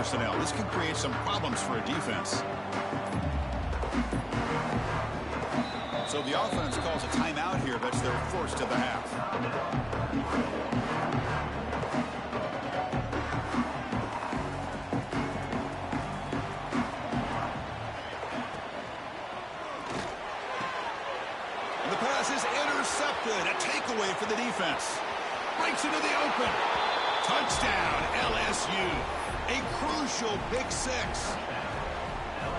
personnel. This can create some problems for a defense. So the offense calls a timeout here. That's their first of the half. And the pass is intercepted. A takeaway for the defense. Breaks into the open. Touchdown, LSU. A crucial pick six.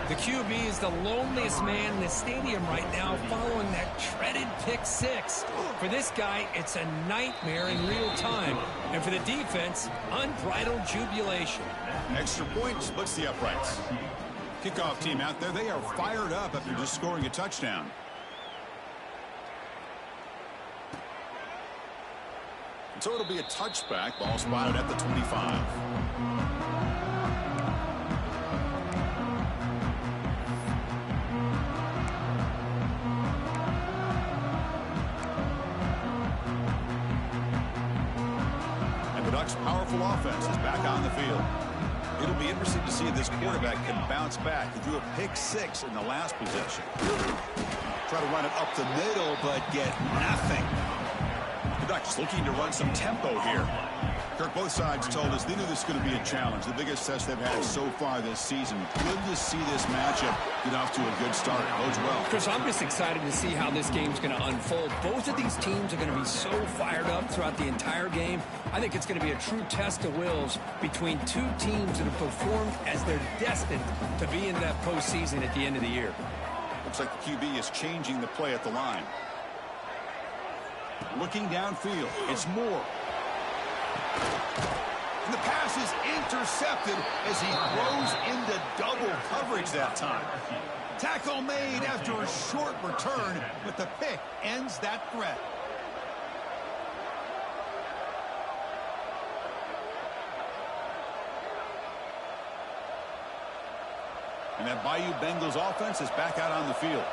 The QB is the loneliest man in the stadium right now following that treaded pick six. For this guy, it's a nightmare in real time. And for the defense, unbridled jubilation. Extra point splits the uprights. Kickoff team out there, they are fired up after just scoring a touchdown. So it'll be a touchback. Ball spotted at the 25. Powerful offense is back on the field. It'll be interesting to see if this quarterback can bounce back. He threw a pick six in the last possession. Try to run it up the middle, but get nothing. The Ducks looking to run some tempo here. Kirk, both sides told us they knew this was going to be a challenge. The biggest test they've had so far this season. Good to see this matchup get off to a good start. Bodes well. Chris, I'm just excited to see how this game's going to unfold. Both of these teams are going to be so fired up throughout the entire game. I think it's going to be a true test of wills between two teams that have performed as they're destined to be in that postseason at the end of the year. Looks like the QB is changing the play at the line. Looking downfield, it's Moore. And the pass is intercepted as he throws into double coverage that time. Tackle made after a short return, but the pick ends that threat. And that Bayou Bengals offense is back out on the field.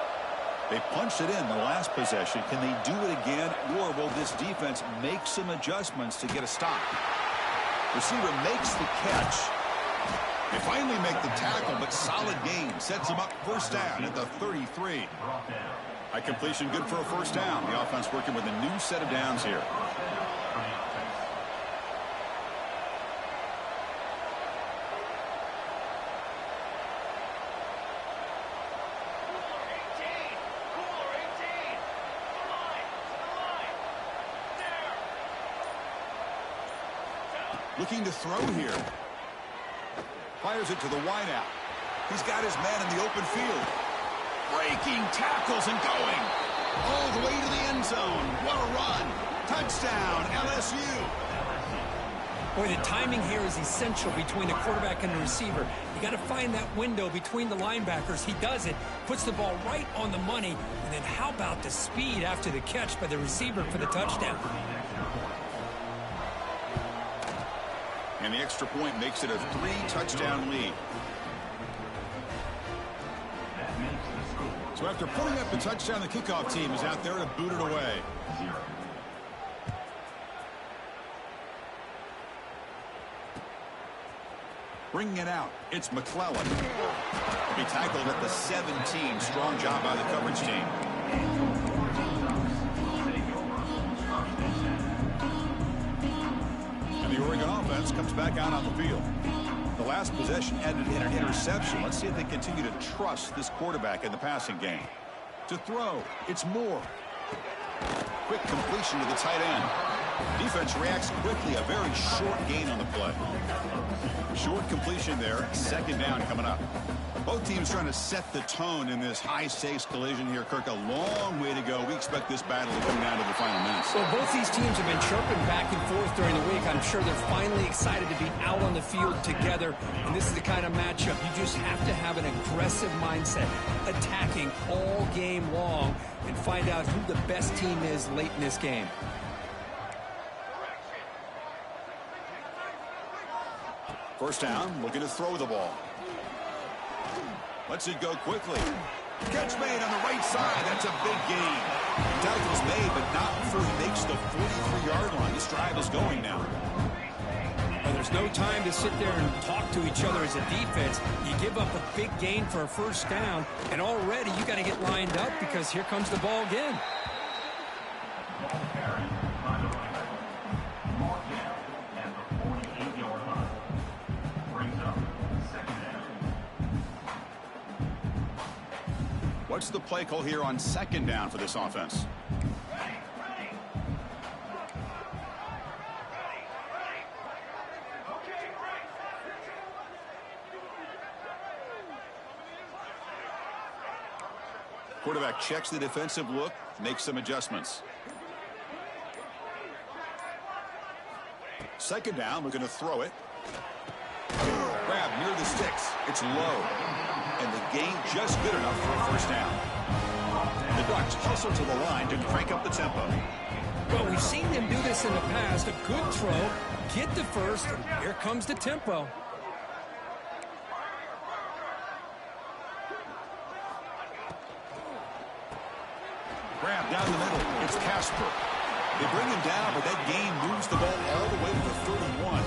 They punched it in the last possession. Can they do it again, or will this defense make some adjustments to get a stop? Receiver makes the catch. They finally make the tackle, but solid gain. Sets them up first down at the 33. High completion, good for a first down. The offense working with a new set of downs here. Looking to throw here. Fires it to the wideout. He's got his man in the open field. Breaking tackles and going all the way to the end zone. What a run. Touchdown, LSU. Boy, the timing here is essential between the quarterback and the receiver. You got to find that window between the linebackers. He does it, puts the ball right on the money, and then how about the speed after the catch by the receiver for the touchdown? And the extra point makes it a 3-touchdown lead. So after putting up the touchdown, the kickoff team is out there to boot it away. Bringing it out, it's McClellan. He'll be tackled at the 17. Strong job by the coverage team. The Oregon offense comes back out on the field. The last possession ended in an interception. Let's see if they continue to trust this quarterback in the passing game. To throw, it's Moore. Quick completion to the tight end. Defense reacts quickly. A very short gain on the play. Short completion there. Second down coming up. Both teams trying to set the tone in this high-stakes collision here. Kirk, a long way to go. We expect this battle to come down to the final minutes. Well, both these teams have been chirping back and forth during the week. I'm sure they're finally excited to be out on the field together. And this is the kind of matchup you just have to have an aggressive mindset, attacking all game long, and find out who the best team is late in this game. First down, looking to throw the ball. Lets it go quickly. Catch made on the right side. That's a big gain. Tackle's made, but not before he makes the 43-yard line. This drive is going now. Well, they're There's no time to sit there and talk to each other as a defense. You give up a big gain for a first down, and already you got to get lined up because here comes the ball again. What's the play call here on second down for this offense? Quarterback checks the defensive look, makes some adjustments. Second down, we're going to throw it. Grab near the sticks. It's low. And the gain just good enough for a first down. The Ducks hustle to the line to crank up the tempo. Well, we've seen them do this in the past. A good throw, get the first, and here comes the tempo. Grab down the middle. It's Casper. They bring him down, but that gain moves the ball all the way to the 31.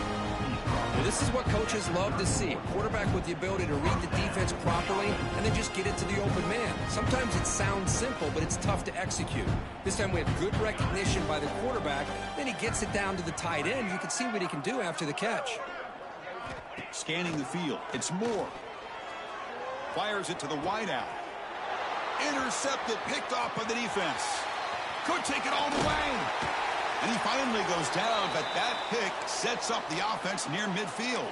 Well, this is what coaches love to see. A quarterback with the ability to read the defense properly and then just get it to the open man. Sometimes it sounds simple, but it's tough to execute. This time we have good recognition by the quarterback. Then he gets it down to the tight end. You can see what he can do after the catch. Scanning the field. It's Moore. Fires it to the wideout. Intercepted, picked off by the defense. Could take it all the way. And he finally goes down, but that pick sets up the offense near midfield.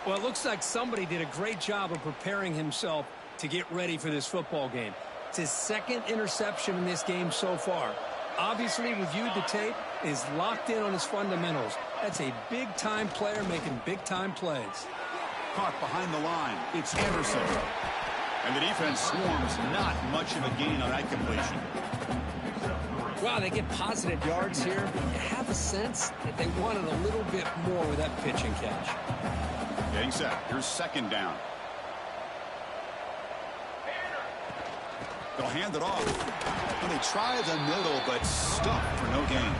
Well, it looks like somebody did a great job of preparing himself to get ready for this football game. It's his second interception in this game so far. Obviously, reviewed the tape, is locked in on his fundamentals. That's a big-time player making big-time plays. Caught behind the line. It's Anderson. And the defense swarms not much of a gain on that completion. Wow, they get positive yards here. You have a sense that they wanted a little bit more with that pitch and catch. Getting set. Here's second down. They'll hand it off. And they try the middle, but stuck for no gain.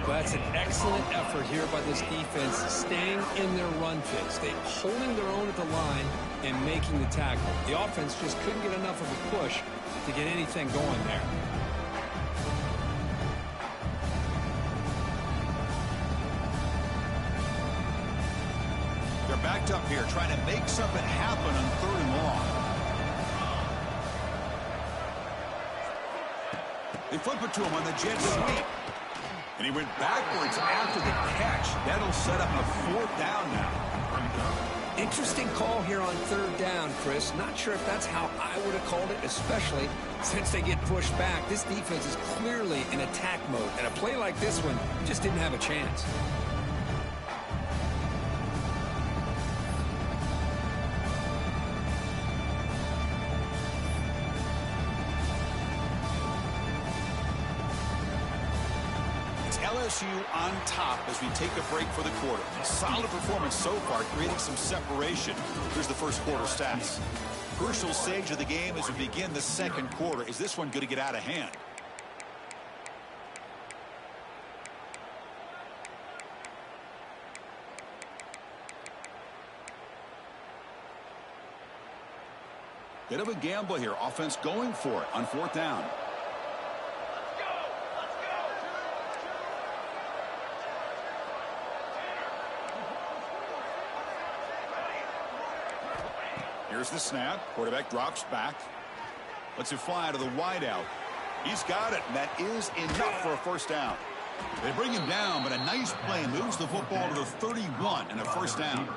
Well, that's an excellent effort here by this defense, staying in their run fix. They holding their own at the line and making the tackle. The offense just couldn't get enough of a push to get anything going there. They're backed up here, trying to make something happen on third and long. They flip it to him on the jet sweep. And he went backwards after the catch. That'll set up a fourth down now. Interesting call here on third down, Chris. Not sure if that's how I would have called it, especially since they get pushed back. This defense is clearly in attack mode, and a play like this one just didn't have a chance. LSU on top as we take a break for the quarter. Solid performance so far, creating some separation. Here's the first quarter stats. Crucial stage of the game as we begin the second quarter. Is this one going to get out of hand? Bit of a gamble here. Offense going for it on fourth down. Here's the snap. Quarterback drops back. Lets it fly to the wideout. He's got it, and that is enough for a first down. They bring him down, but a nice play moves the football to the 31 and a first down.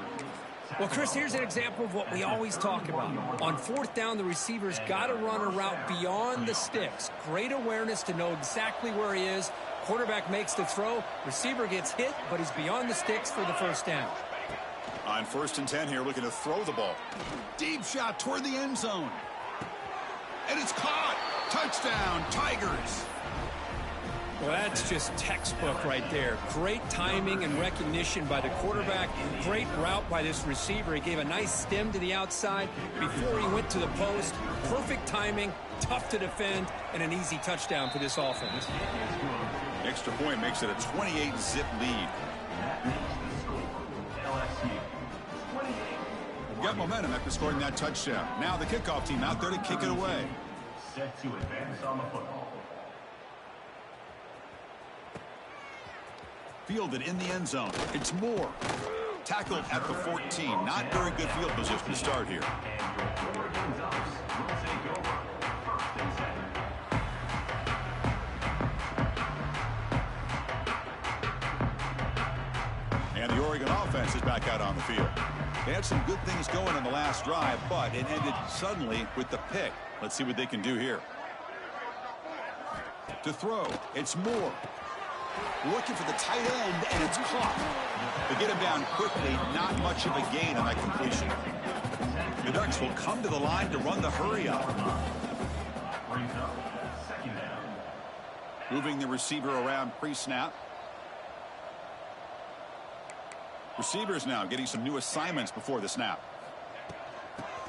Well, Chris, here's an example of what we always talk about. On fourth down, the receiver's got to run a route beyond the sticks. Great awareness to know exactly where he is. Quarterback makes the throw. Receiver gets hit, but he's beyond the sticks for the first down. On 1st and 10 here, looking to throw the ball. Deep shot toward the end zone. And it's caught. Touchdown, Tigers. Well, that's just textbook right there. Great timing and recognition by the quarterback. Great route by this receiver. He gave a nice stem to the outside before he went to the post. Perfect timing, tough to defend, and an easy touchdown for this offense. Extra point makes it a 28-zip lead. had momentum after scoring that touchdown. Now the kickoff team out there to kick it away. Set to advance on the football. Fielded in the end zone. It's Moore. Tackled at the 14. Not very good field position to start here. And the Oregon offense is back out on the field. They had some good things going on the last drive, but it ended suddenly with the pick. Let's see what they can do here. To throw, it's Moore. Looking for the tight end, and it's caught. They get him down quickly, not much of a gain on that completion. The Ducks will come to the line to run the hurry up. Moving the receiver around pre-snap. Receivers now getting some new assignments before the snap.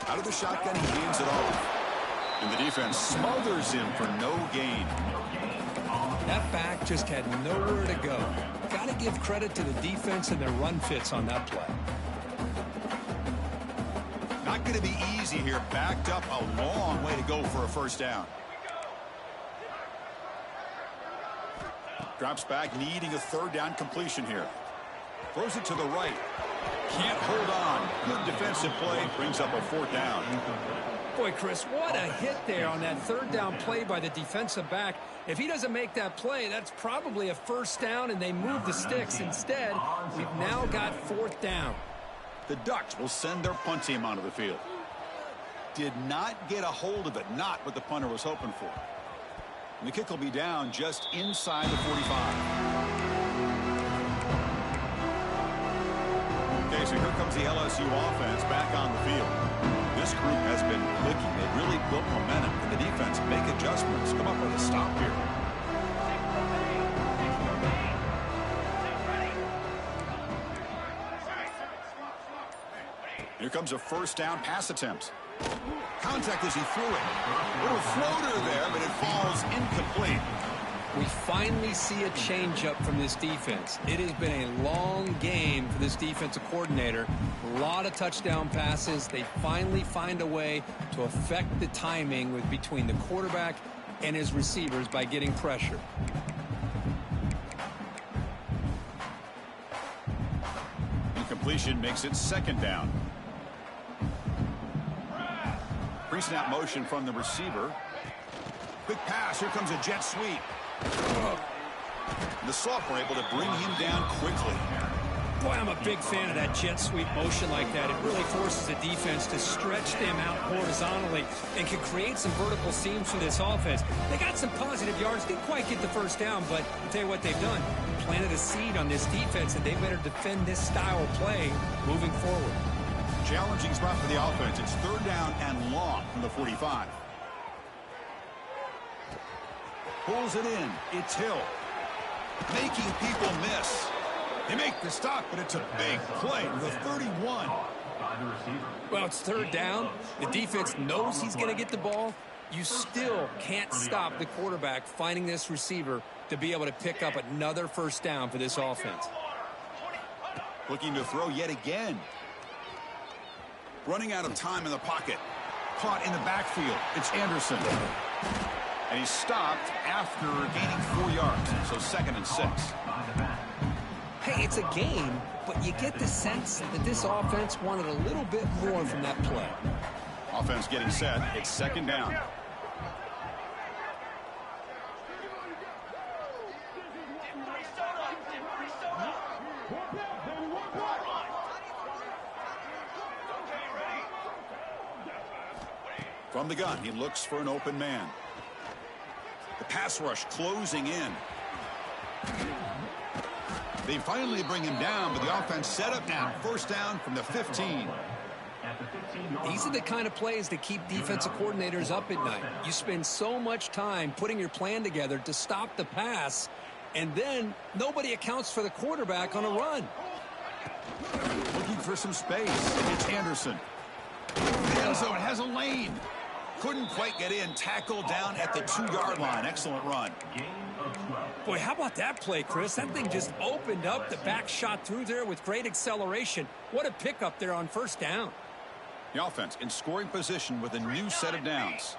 Out of the shotgun, he hands it off. And the defense smothers him for no gain. That back just had nowhere to go. Got to give credit to the defense and their run fits on that play. Not going to be easy here. Backed up a long way to go for a first down. Drops back, needing a third down completion here. Throws it to the right. Can't hold on. Good defensive play. Brings up a fourth down. Boy, Chris, what a hit there on that third down play by the defensive back. If he doesn't make that play, that's probably a first down, and they move the sticks. Instead, we've now got fourth down. The Ducks will send their punt team onto the field. Did not get a hold of it. Not what the punter was hoping for. And the kick will be down just inside the 45. Okay, so here comes the LSU offense back on the field. This group has been clicking. They've really built momentum. And the defense make adjustments. Come up with a stop here. Here comes a first down pass attempt. Contact as he threw it. Little floater there, but it falls incomplete. We finally see a changeup from this defense. It has been a long game for this defensive coordinator. A lot of touchdown passes. They finally find a way to affect the timing with between the quarterback and his receivers by getting pressure. Incompletion makes it second down. Pre-snap motion from the receiver. Quick pass. Here comes a jet sweep. The sophomore able to bring him down quickly. Boy, I'm a big fan of that jet sweep motion like that. It really forces the defense to stretch them out horizontally and can create some vertical seams for this offense. They got some positive yards. Didn't quite get the first down, but I'll tell you what they've done. Planted a seed on this defense, and they better defend this style of play moving forward. Challenging spot for the offense. It's third down and long from the 45. Pulls it in. It's Hill. Making people miss. They make the stop, but it's a big play to the 31. Well, it's third down. The defense knows he's going to get the ball. You still can't stop the quarterback finding this receiver to be able to pick up another first down for this offense. Looking to throw yet again. Running out of time in the pocket. Caught in the backfield. It's Anderson. And he's stopped after gaining 4 yards. So 2nd and 6. Hey, it's a game, but you get the sense that this offense wanted a little bit more from that play. Offense getting set. It's second down. From the gun, he looks for an open man. The pass rush closing in. They finally bring him down, but the offense set up now. First down from the 15. These are the kind of plays that keep defensive coordinators up at night. You spend so much time putting your plan together to stop the pass, and then nobody accounts for the quarterback on a run. Looking for some space. It's Anderson. The end zone has a lane. Couldn't quite get in. Tackled down at the 2-yard line. Excellent run. Boy, how about that play, Chris? That thing just opened up. The back shot through there with great acceleration. What a pickup there on first down. The offense in scoring position with a new set of downs.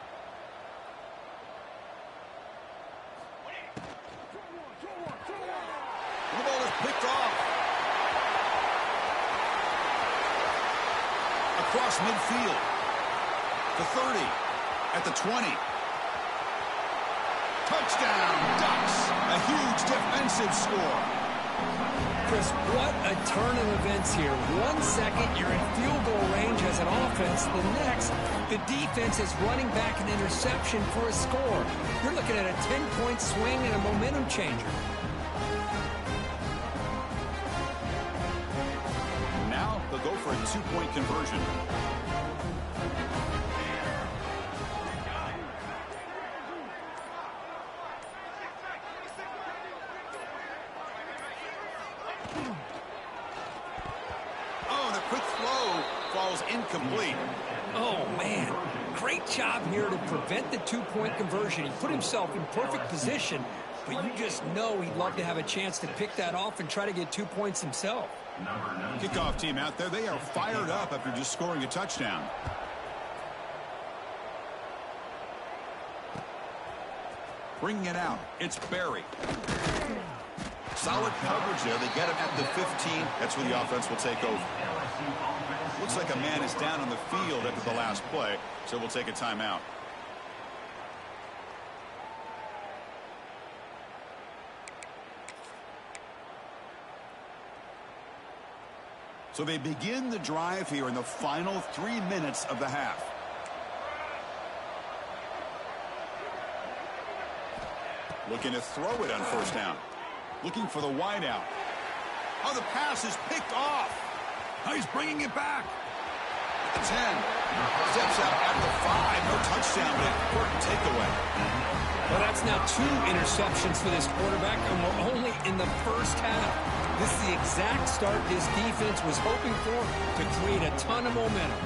The ball is picked off. Across midfield. The 30. At the 20. Touchdown, Ducks. A huge defensive score. Chris, what a turn of events here. 1 second, you're in field goal range as an offense. The next, the defense is running back an interception for a score. You're looking at a 10-point swing and a momentum changer. Now they'll go for a 2-point conversion. Incomplete. Oh, man. Great job here to prevent the 2-point conversion. He put himself in perfect position, but you just know he'd love to have a chance to pick that off and try to get 2 points himself. Kickoff team out there. They are fired up after just scoring a touchdown. Bringing it out. It's Barry. Solid coverage there. They get him at the 15. That's where the offense will take over. Looks like a man is down on the field after the last play, so we'll take a timeout. So they begin the drive here in the final 3 minutes of the half. Looking to throw it on first down. Looking for the wide out. Oh, the pass is picked off. Oh, he's bringing it back. At the 10. Steps out at the 5. No touchdown, but important takeaway. Well, that's now 2 interceptions for this quarterback, and we're only in the first half. This is the exact start this defense was hoping for to create a ton of momentum.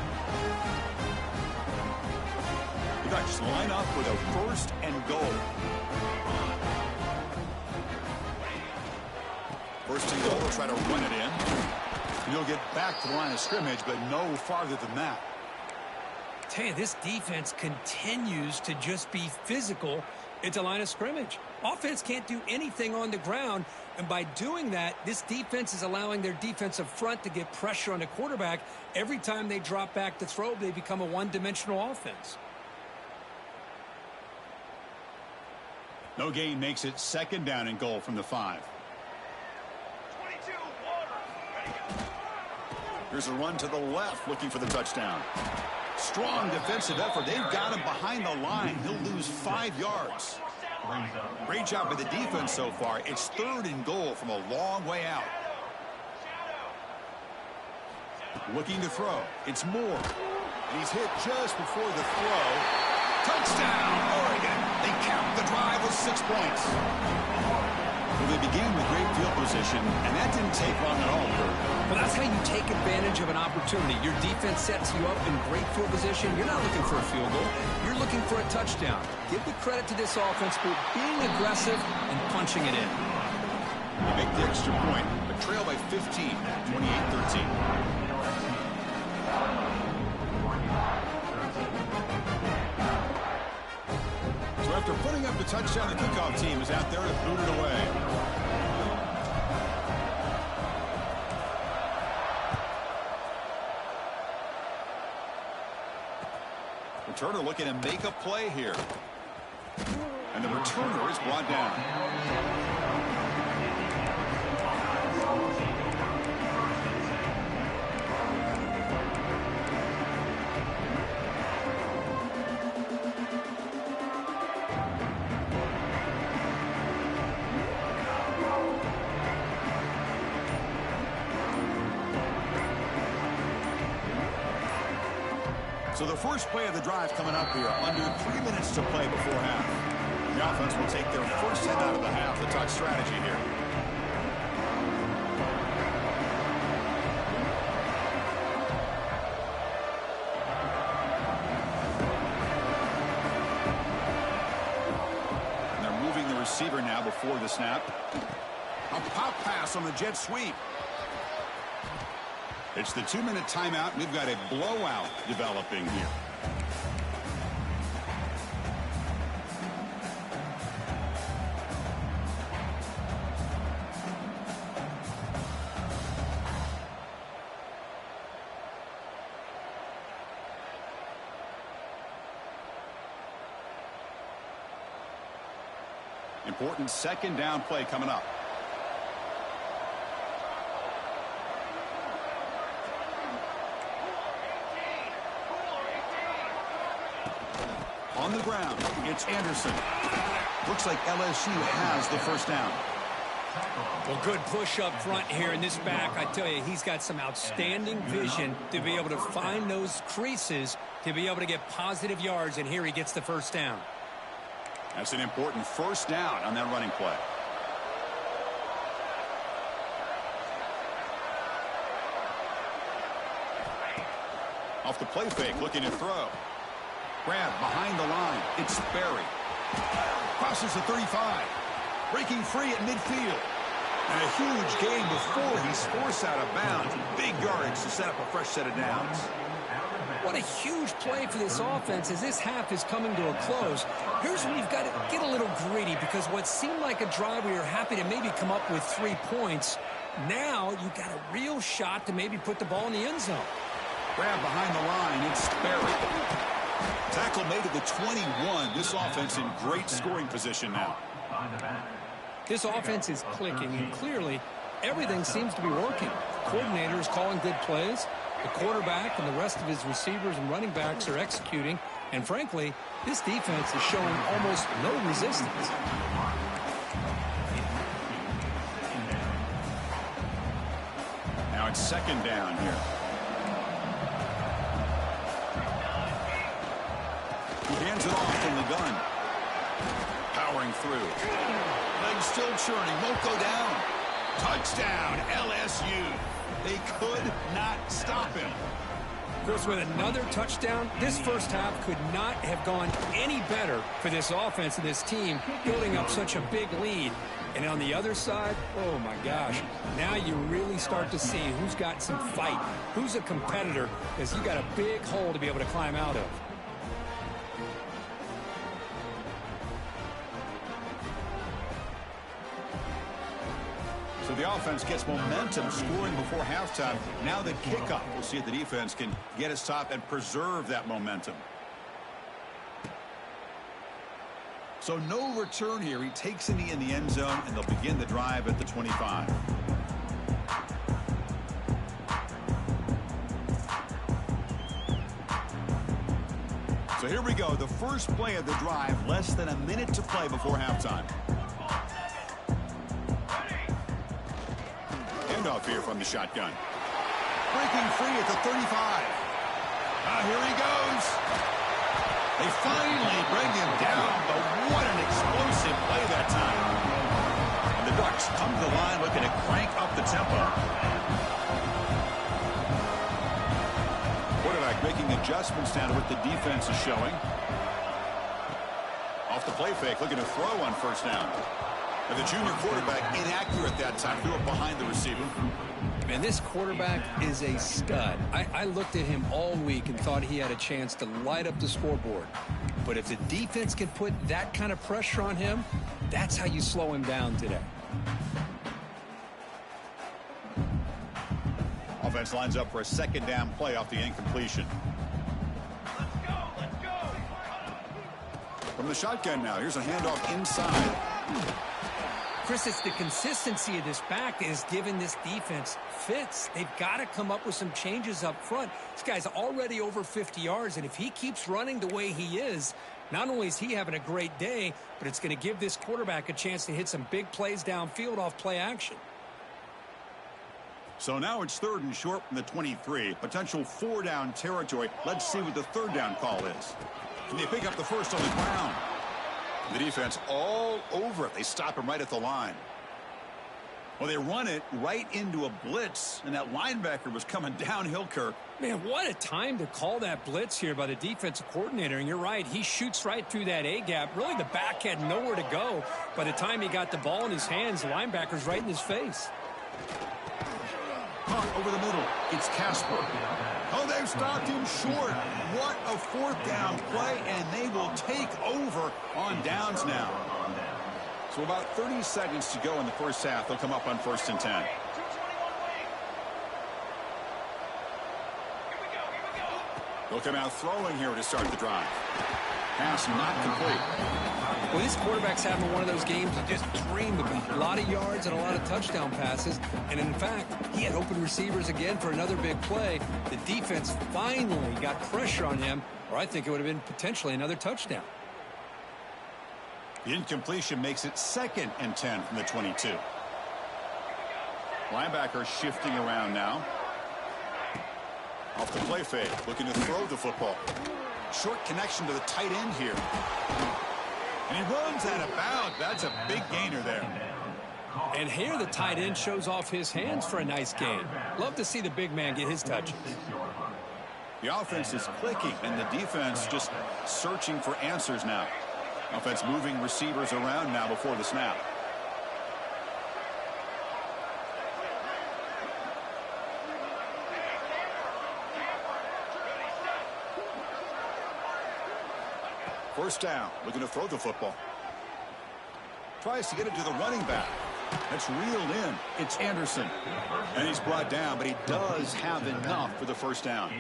The Ducks line up with a 1st and goal. 1st and goal, they'll try to run it in. He'll get back to the line of scrimmage, but no farther than that. Tell you, this defense continues to just be physical at the line of scrimmage. Offense can't do anything on the ground, and by doing that, this defense is allowing their defensive front to get pressure on the quarterback. Every time they drop back to throw, they become a one-dimensional offense. No gain makes it 2nd down and goal from the 5. Here's a run to the left, looking for the touchdown. Strong defensive effort. They've got him behind the line. He'll lose 5 yards. Great job by the defense so far. It's 3rd and goal from a long way out. Looking to throw. It's Moore. And he's hit just before the throw. Touchdown, Oregon. They cap the drive with 6 points. Well, they began with great field position, and that didn't take long at all. Well, that's how you take advantage of an opportunity. Your defense sets you up in great field position. You're not looking for a field goal. You're looking for a touchdown. Give the credit to this offense for being aggressive and punching it in. They make the extra point, but trail by 15, 28-13. So after putting up the touchdown, the kickoff team is out there to boot it away. Returner looking to make a play here. And the returner is brought down. So the first play of the drive coming up here, under 3 minutes to play before half. The offense will take their first hit out of the half. The Duck strategy here. And they're moving the receiver now before the snap. A pop pass on the jet sweep. It's the 2-minute timeout. We've got a blowout developing here. Important second down play coming up. On the ground, it's Anderson. Looks like LSU has the first down. Well, good push up front here in this back. I tell you, he's got some outstanding vision to be able to find those creases, to be able to get positive yards, and here he gets the first down. That's an important first down on that running play. Off the play fake, looking to throw. Grab behind the line. It's Berry. Crosses the 35. Breaking free at midfield. And a huge gain before he's forced out of bounds. Big yardage to set up a fresh set of downs. What a huge play for this offense as this half is coming to a close. Here's where you've got to get a little greedy, because what seemed like a drive where you're happy to maybe come up with 3 points, now you've got a real shot to maybe put the ball in the end zone. Grab behind the line. It's Berry. Tackle made at the 21. This offense in great scoring position now. This offense is clicking, and clearly everything seems to be working. Coordinator is calling good plays. The quarterback and the rest of his receivers and running backs are executing. And frankly, this defense is showing almost no resistance. Now it's second down here. He hands it off from the gun. Powering through. Legs still churning. Won't go down. Touchdown, LSU. They could not stop him. Of course, with another touchdown, this first half could not have gone any better for this offense and this team, building up such a big lead. And on the other side, oh my gosh, now you really start to see who's got some fight, who's a competitor, because you got a big hole to be able to climb out of. So the offense gets momentum, scoring before halftime. Now the kickoff. We'll see if the defense can get a stop and preserve that momentum. So no return here. He takes a knee in the end zone, and they'll begin the drive at the 25. So here we go. The first play of the drive. Less than a minute to play before halftime. Off here from the shotgun. Breaking free at the 35. Here he goes. They finally bring him down, but what an explosive play that time. And the Ducks come to the line looking to crank up the tempo. Quarterback making adjustments down to what the defense is showing. Off the play fake, looking to throw on first down. And the junior quarterback inaccurate that time. Threw it behind the receiver. Man, this quarterback is a stud. I looked at him all week and thought he had a chance to light up the scoreboard. But if the defense can put that kind of pressure on him, that's how you slow him down today. Offense lines up for a second down play off the incompletion. Let's go. From the shotgun now. Here's a handoff inside. Chris, it's the consistency of this back is giving this defense fits. They've got to come up with some changes up front. This guy's already over 50 yards, and if he keeps running the way he is, not only is he having a great day, but it's going to give this quarterback a chance to hit some big plays downfield off play action. So now it's 3rd and short from the 23. Potential 4-down territory. Let's see what the 3rd down call is. Can they pick up the first on the ground? The defense all over it. They stop him right at the line. Well, they run it right into a blitz, and that linebacker was coming downhill, Kirk. Man, what a time to call that blitz here by the defensive coordinator. And you're right, he shoots right through that A-gap. Really, the back had nowhere to go. By the time he got the ball in his hands, the linebacker's right in his face. Caught over the middle. It's Casper. Oh, they've stopped him short. What a fourth down play, and they will take over on downs now. So about 30 seconds to go in the first half. They'll come up on 1st and 10. They'll come out throwing here to start the drive. Pass not complete. Well, this quarterback's having one of those games you just dream about. A lot of yards and a lot of touchdown passes. And in fact, he had open receivers again for another big play. The defense finally got pressure on him, or I think it would have been potentially another touchdown. The incompletion makes it 2nd and 10 from the 22. Linebacker shifting around now. Off the play fake, looking to throw the football. Short connection to the tight end here. And he runs out of bounds. That's a big gainer there. And here the tight end shows off his hands for a nice gain. Love to see the big man get his touches. The offense is clicking, and the defense just searching for answers now. Offense moving receivers around now before the snap. First down, looking to throw the football. Tries to get it to the running back. That's reeled in. It's Anderson. And he's brought down, but he does have enough for the first down.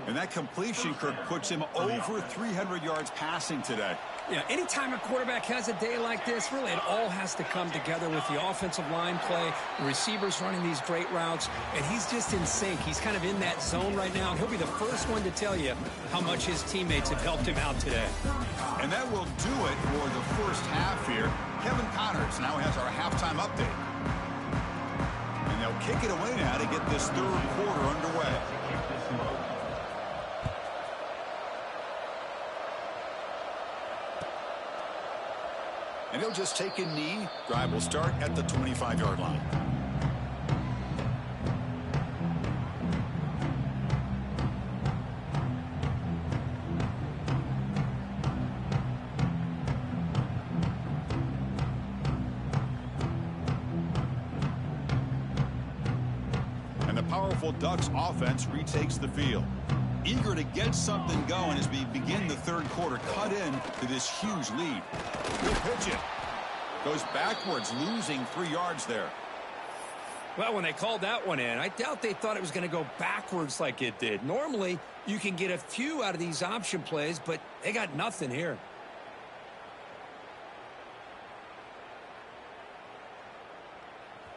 And that completion, Kirk, puts him over 300 yards passing today. Yeah, anytime a quarterback has a day like this, really it all has to come together with the offensive line play, the receivers running these great routes, and he's just in sync. He's kind of in that zone right now, and he'll be the first one to tell you how much his teammates have helped him out today. And that will do it for the first half here. Kevin Connors now has our halftime update. And they'll kick it away now to get this third quarter underway. And he'll just take a knee. Drive will start at the 25-yard line. And the powerful Ducks offense retakes the field. Eager to get something going as we begin the third quarter. Cut in to this huge lead. He'll pitch it. Goes backwards, losing 3 yards there. Well, when they called that one in, I doubt they thought it was going to go backwards like it did. Normally, you can get a few out of these option plays, but they got nothing here.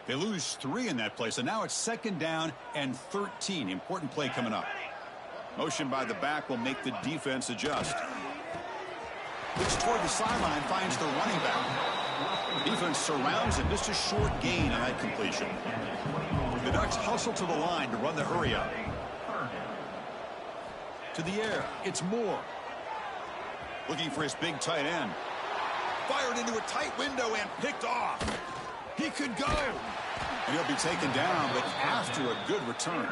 They lose 3 in that play, so now it's 2nd down and 13. Important play coming up. Motion by the back will make the defense adjust. Looks toward the sideline, finds the running back. Defense surrounds him. Just a short gain on that completion. The Ducks hustle to the line to run the hurry up. To the air, it's Moore. Looking for his big tight end. Fired into a tight window and picked off. He could go. And he'll be taken down, but after a good return.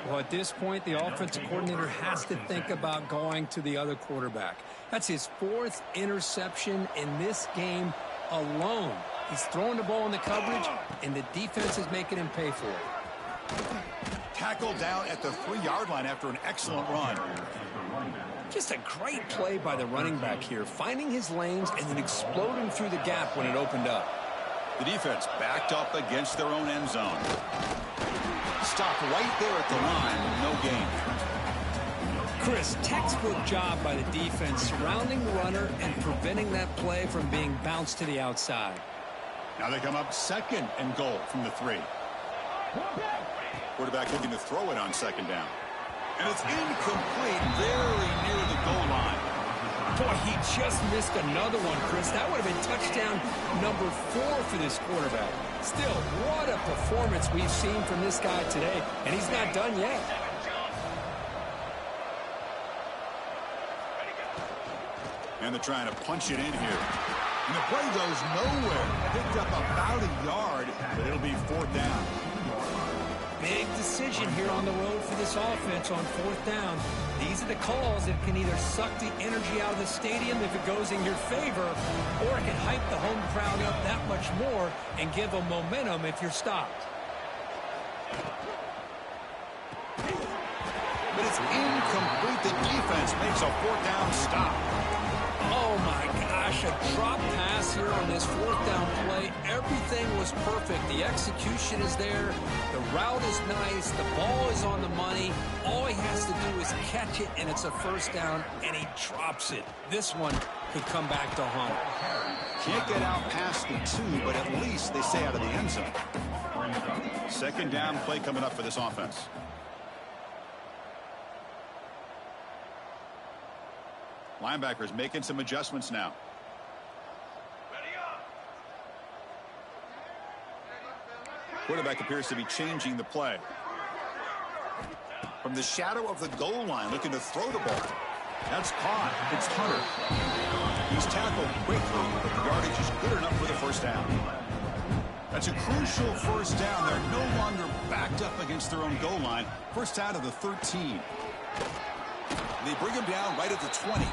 Well, at this point, the offensive coordinator has to think about going to the other quarterback. That's his 4th interception in this game alone. He's throwing the ball in the coverage, and the defense is making him pay for it. Tackled down at the 3-yard line after an excellent run. Just a great play by the running back here, finding his lanes and then exploding through the gap when it opened up. The defense backed up against their own end zone. Stopped right there at the line, no gain. Chris, textbook job by the defense surrounding the runner and preventing that play from being bounced to the outside. Now they come up 2nd and goal from the 3. Quarterback looking to throw it on 2nd down. And it's incomplete, very near the goal line. Boy, he just missed another one, Chris. That would have been touchdown number 4 for this quarterback. Still, what a performance we've seen from this guy today, and he's not done yet. And they're trying to punch it in here. And the play goes nowhere. Picked up about a yard, but it'll be 4th down. Big decision here on the road for this offense on 4th down. These are the calls that can either suck the energy out of the stadium if it goes in your favor, or it can hype the home crowd up that much more and give them momentum if you're stopped. but it's incomplete. The defense makes a fourth down stop. Oh, my gosh, a drop pass here on this fourth down play. Everything was perfect. The execution is there. The route is nice. The ball is on the money. All he has to do is catch it, and it's a first down, and he drops it. This one could come back to haunt. Can't get out past the 2, but at least they stay out of the end zone. Second down play coming up for this offense. Linebackers making some adjustments now. Quarterback appears to be changing the play. From the shadow of the goal line, looking to throw the ball. That's caught. It's Hunter. He's tackled quickly, but the yardage is good enough for the first down. That's a crucial first down. They're no longer backed up against their own goal line. First out of the 13. They bring him down right at the 20.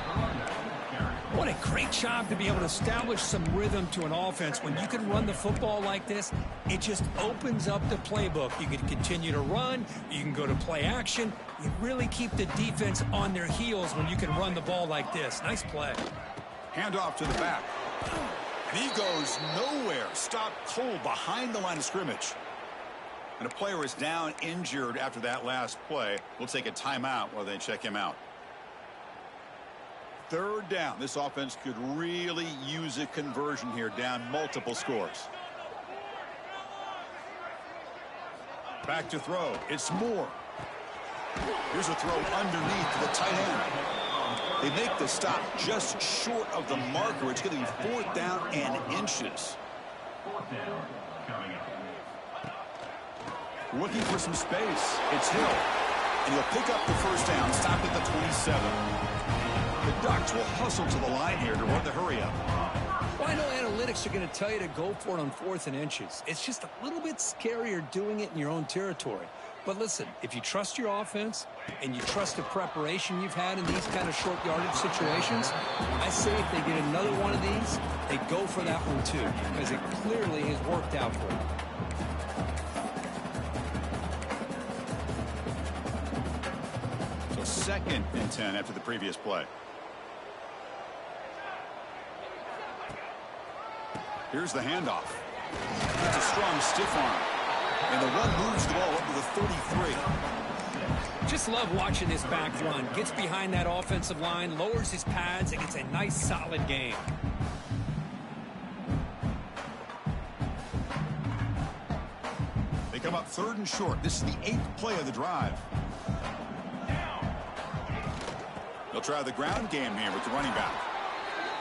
What a great job to be able to establish some rhythm to an offense. When you can run the football like this, it just opens up the playbook. You can continue to run. You can go to play action. You really keep the defense on their heels when you can run the ball like this. Nice play. Handoff to the back. And he goes nowhere. Stopped cold behind the line of scrimmage. And a player is down injured after that last play. We'll take a timeout while they check him out. Third down. This offense could really use a conversion here, down multiple scores. Back to throw. It's Moore. Here's a throw underneath to the tight end. They make the stop just short of the marker. It's going to be fourth down and inches. Fourth down coming up. Looking for some space. It's Hill. And he'll pick up the first down. Stop at the 27. The Ducks will hustle to the line here to run the hurry-up. Well, I know analytics are going to tell you to go for it on fourth and inches. It's just a little bit scarier doing it in your own territory. But listen, if you trust your offense and you trust the preparation you've had in these kind of short yardage situations, I say if they get another one of these, they go for that one too, because it clearly has worked out for them. So second and 10 after the previous play. Here's the handoff. It's a strong stiff arm. And the run moves the ball up to the 33. Just love watching this back run. Gets behind that offensive line, lowers his pads, and gets a nice solid gain. They come up third and short. This is the 8th play of the drive. They'll try the ground game here with the running back.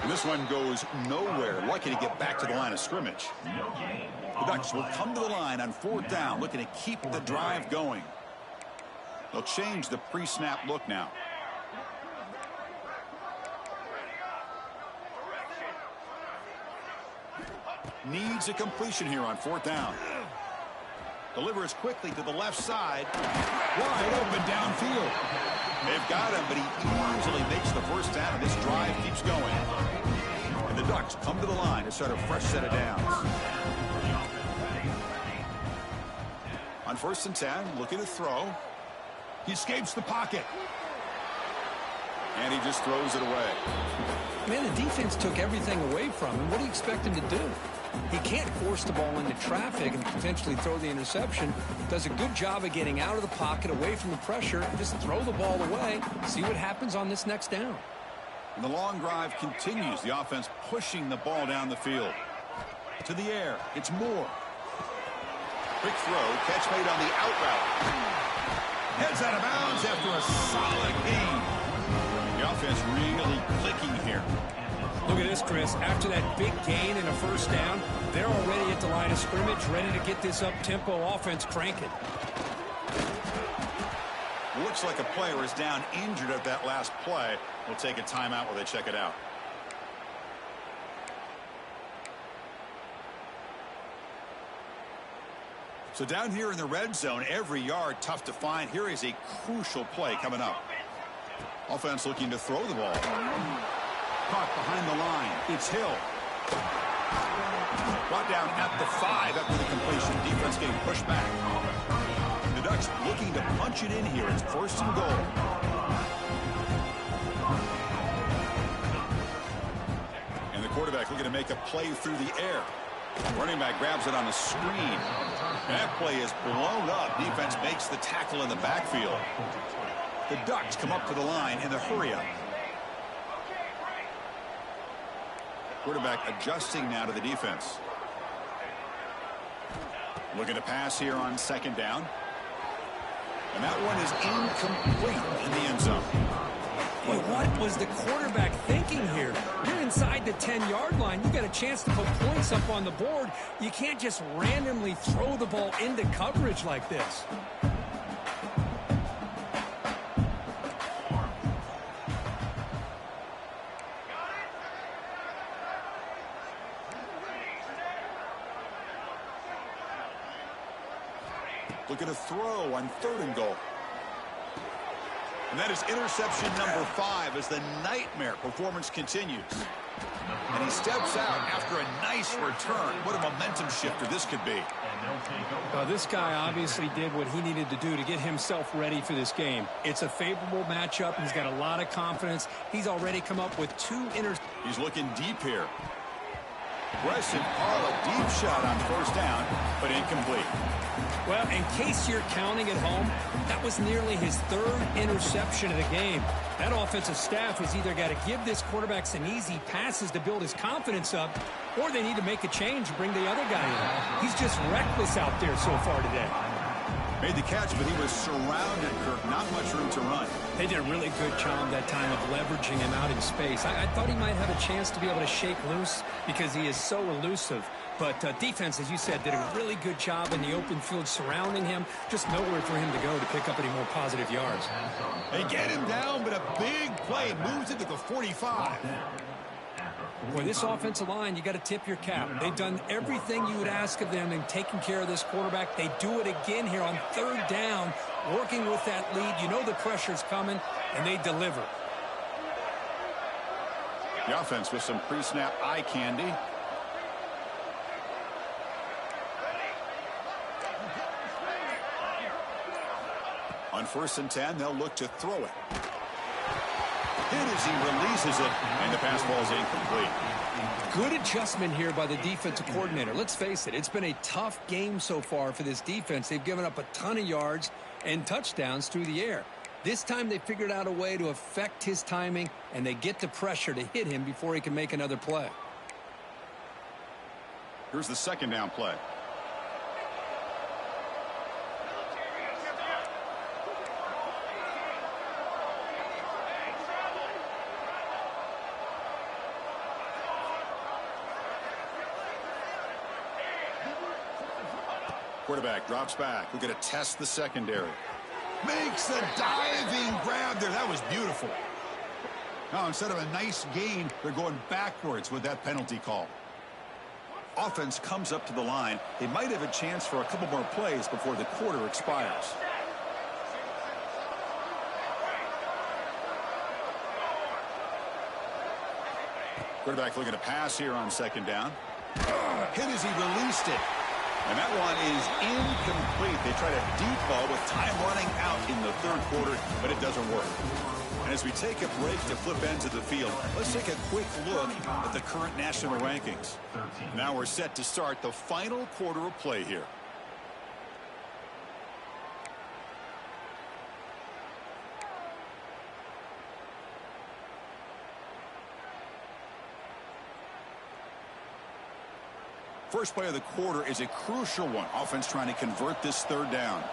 And this one goes nowhere. Lucky to get back to the line of scrimmage. The Ducks will come to the line on fourth down, looking to keep the drive going. They'll change the pre-snap look now. Needs a completion here on fourth down. Delivers quickly to the left side. Wide open downfield. They've got him, but he easily makes the first down, and this drive keeps going. And the Ducks come to the line to start a fresh set of downs. On first and 10, looking to throw. He escapes the pocket. And he just throws it away. Man, the defense took everything away from him. What do you expect him to do? He can't force the ball into traffic and potentially throw the interception. Does a good job of getting out of the pocket, away from the pressure, and just throw the ball away. See what happens on this next down. And the long drive continues. The offense pushing the ball down the field. To the air. It's Moore. Quick throw. Catch made on the out route. Heads out of bounds after a solid gain. The offense really clicking here. Look at this, Chris. After that big gain and a first down, they're already at the line of scrimmage, ready to get this up-tempo offense cranking. Looks like a player is down injured at that last play. We'll take a timeout while they check it out. So down here in the red zone, every yard tough to find. Here is a crucial play coming up. Offense looking to throw the ball. Caught behind the line. It's Hill. Brought down at the 5 after the completion. Defense getting pushed back. The Ducks looking to punch it in here. It's 1st and goal. And the quarterback looking to make a play through the air. Running back grabs it on the screen. That play is blown up. Defense makes the tackle in the backfield. The Ducks come up to the line in the hurry-up. Quarterback adjusting now to the defense. Looking to pass here on 2nd down. And that one is incomplete in the end zone. Boy, what was the quarterback thinking here? You're inside the 10-yard line. You got a chance to put points up on the board. You can't just randomly throw the ball into coverage like this. Looking to throw on 3rd and goal. And that is interception number 5 as the nightmare performance continues. And he steps out after a nice return. What a momentum shifter this could be. This guy obviously did what he needed to do to get himself ready for this game. It's a favorable matchup. He's got a lot of confidence. He's already come up with 2 interceptions. He's looking deep here. Aggressive call, a deep shot on 1st down, but incomplete. Well, in case you're counting at home, that was nearly his 3rd interception of the game. That offensive staff has either got to give this quarterback some easy passes to build his confidence up, or they need to make a change and bring the other guy in. He's just reckless out there so far today. Made the catch, but he was surrounded, Kirk. Not much room to run. They did a really good job that time of leveraging him out in space. I thought he might have a chance to be able to shake loose because he is so elusive. But defense, as you said, did a really good job in the open field surrounding him. Just nowhere for him to go to pick up any more positive yards. They get him down, but a big play moves into the 45. Boy, this offensive line, you got to tip your cap. They've done everything you would ask of them in taking care of this quarterback. They do it again here on 3rd down, working with that lead. You know the pressure's coming, and they deliver. The offense with some pre-snap eye candy. On 1st and 10, they'll look to throw it. Hit as he releases it, and the pass ball is incomplete. Good adjustment here by the defensive coordinator. Let's face it, it's been a tough game so far for this defense. They've given up a ton of yards and touchdowns through the air. This time they figured out a way to affect his timing, and they get the pressure to hit him before he can make another play. Here's the 2nd down play. Quarterback drops back. We're going to test the secondary. Makes a diving grab there. That was beautiful. Now, instead of a nice gain, they're going backwards with that penalty call. Offense comes up to the line. They might have a chance for a couple more plays before the quarter expires. Quarterback looking to pass here on 2nd down. Hit as he released it. And that one is incomplete. They tried a deep ball with time running out in the 3rd quarter, but it doesn't work. And as we take a break to flip ends of the field, let's take a quick look at the current national rankings. Now we're set to start the final quarter of play here. First play of the quarter is a crucial one. Offense trying to convert this 3rd down.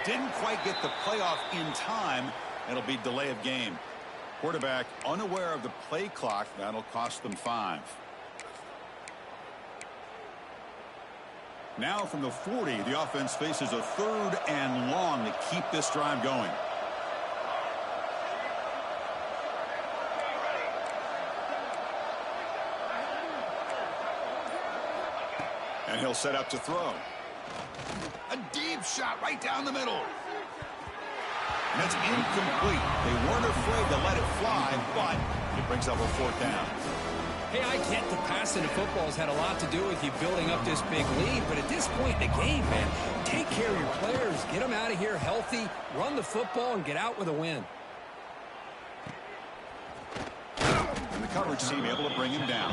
Didn't quite get the playoff in time. It'll be delay of game. Quarterback unaware of the play clock. That'll cost them 5. Now from the 40, the offense faces a 3rd and long to keep this drive going. And he'll set up to throw. A deep shot right down the middle. And that's incomplete. They weren't afraid to let it fly, but it brings up a 4th down. Hey, I get the passing of football has had a lot to do with you building up this big lead, but at this point in the game, man, take care of your players. Get them out of here healthy, run the football, and get out with a win. And the coverage team able to bring him down.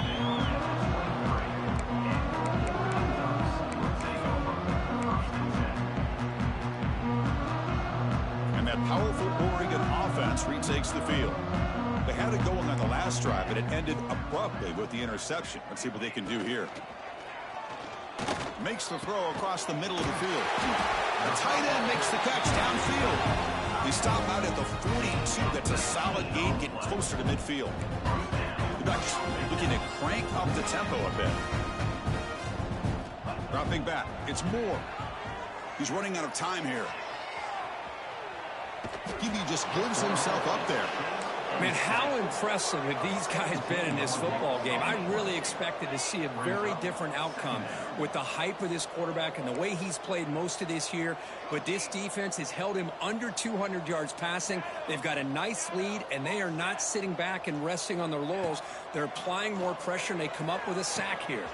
And that powerful Oregon offense retakes the field. They had it going on the last drive, but it ended abruptly with the interception. Let's see what they can do here. Makes the throw across the middle of the field. The tight end makes the catch downfield. They stop out at the 42. That's a solid gain, getting closer to midfield. The Ducks looking to crank up the tempo a bit. Dropping back. It's Moore. He's running out of time here. He just gives himself up there. Man, how impressive have these guys been in this football game? I really expected to see a very different outcome with the hype of this quarterback and the way he's played most of this year. But this defense has held him under 200 yards passing. They've got a nice lead, and they are not sitting back and resting on their laurels. They're applying more pressure, and they come up with a sack here.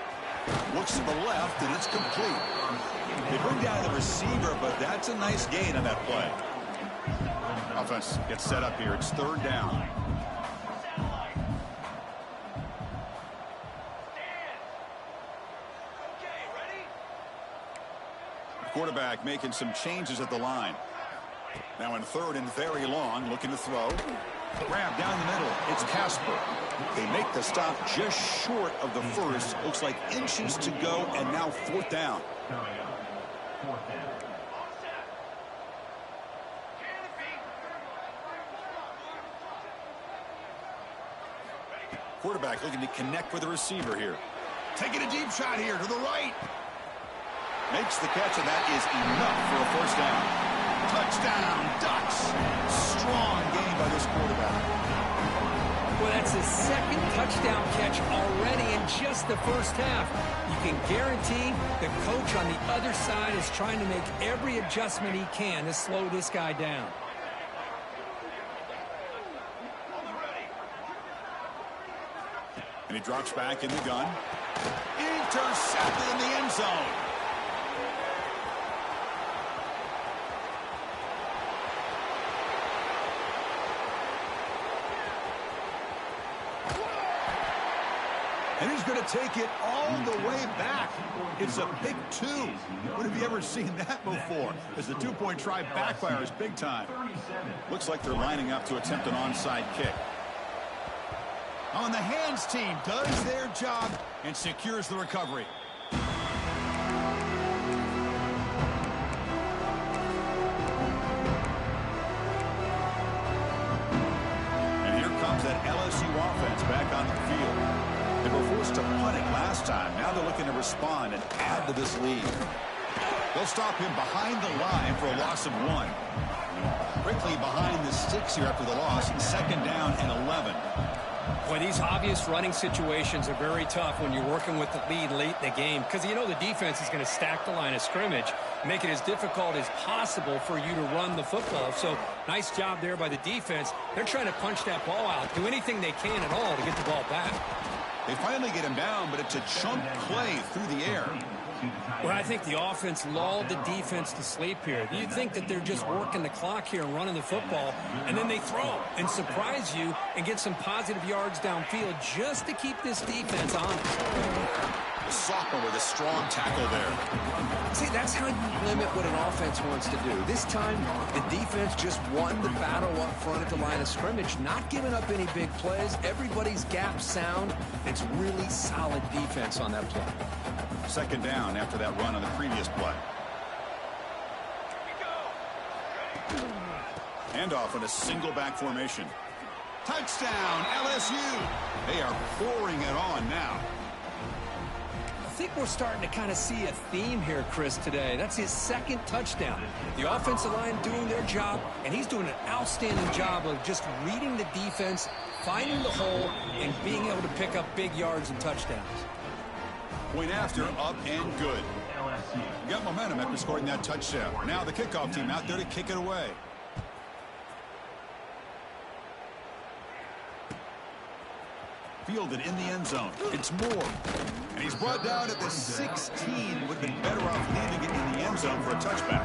Looks to the left, and it's complete. They bring down the receiver, but that's a nice gain on that play. Offense gets set up here. It's third down. Quarterback making some changes at the line. Now in third and very long, looking to throw. Grab down the middle. It's Casper. They make the stop just short of the first. Looks like inches to go, and now fourth down. Quarterback looking to connect with the receiver here. Taking a deep shot here to the right. Makes the catch, and that is enough for a first down. Touchdown, Ducks. Strong game by this quarterback. Well, that's his second touchdown catch already in just the first half. You can guarantee the coach on the other side is trying to make every adjustment he can to slow this guy down. And he drops back in the gun. Intercepted in the end zone. And he's going to take it all the way back. It's a big two. When have you ever seen that before? As the two-point try backfires big time. Looks like they're lining up to attempt an onside kick. On the hands team does their job and secures the recovery. And here comes that LSU offense back on the field. They were forced to punt it last time. Now they're looking to respond and add to this lead. They'll stop him behind the line for a loss of 1. Quickly behind the sticks here after the loss. Second down and 11. Boy, these obvious running situations are very tough when you're working with the lead late in the game because you know the defense is going to stack the line of scrimmage, make it as difficult as possible for you to run the football. So nice job there by the defense. They're trying to punch that ball out, do anything they can at all to get the ball back. They finally get him down, but it's a chunk play through the air. Well, I think the offense lulled the defense to sleep here. You think that they're just working the clock here and running the football, and then they throw and surprise you and get some positive yards downfield just to keep this defense honest. The sophomore with a strong tackle there. See, that's how you limit what an offense wants to do. This time, the defense just won the battle up front at the line of scrimmage, not giving up any big plays. Everybody's gap sound. It's really solid defense on that play. Second down after that run on the previous play. Handoff in a single back formation. Touchdown, LSU. They are pouring it on now. I think we're starting to kind of see a theme here, Chris, today. That's his second touchdown. The offensive line doing their job, and he's doing an outstanding job of just reading the defense, finding the hole, and being able to pick up big yards and touchdowns. Point after, up and good. Got momentum after scoring that touchdown. Now the kickoff team out there to kick it away. Fielded in the end zone. It's Moore. And he's brought down at the 16. Would have been better off leaving it in the end zone for a touchback.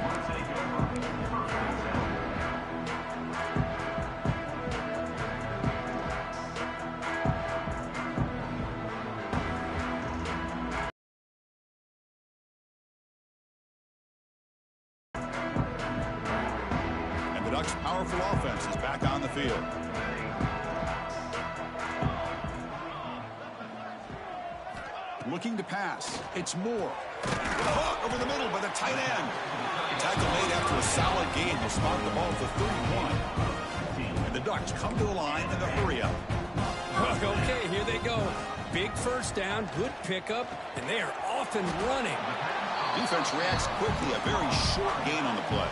And the Ducks' powerful offense is back on the field. Looking to pass. It's Moore. Caught over the middle by the tight end. Tackle made after a solid gain. They'll start the ball for 31. And the Ducks come to the line in the hurry up. Okay, here they go. Big first down, good pickup, and they are off and running. Defense reacts quickly. A very short gain on the play.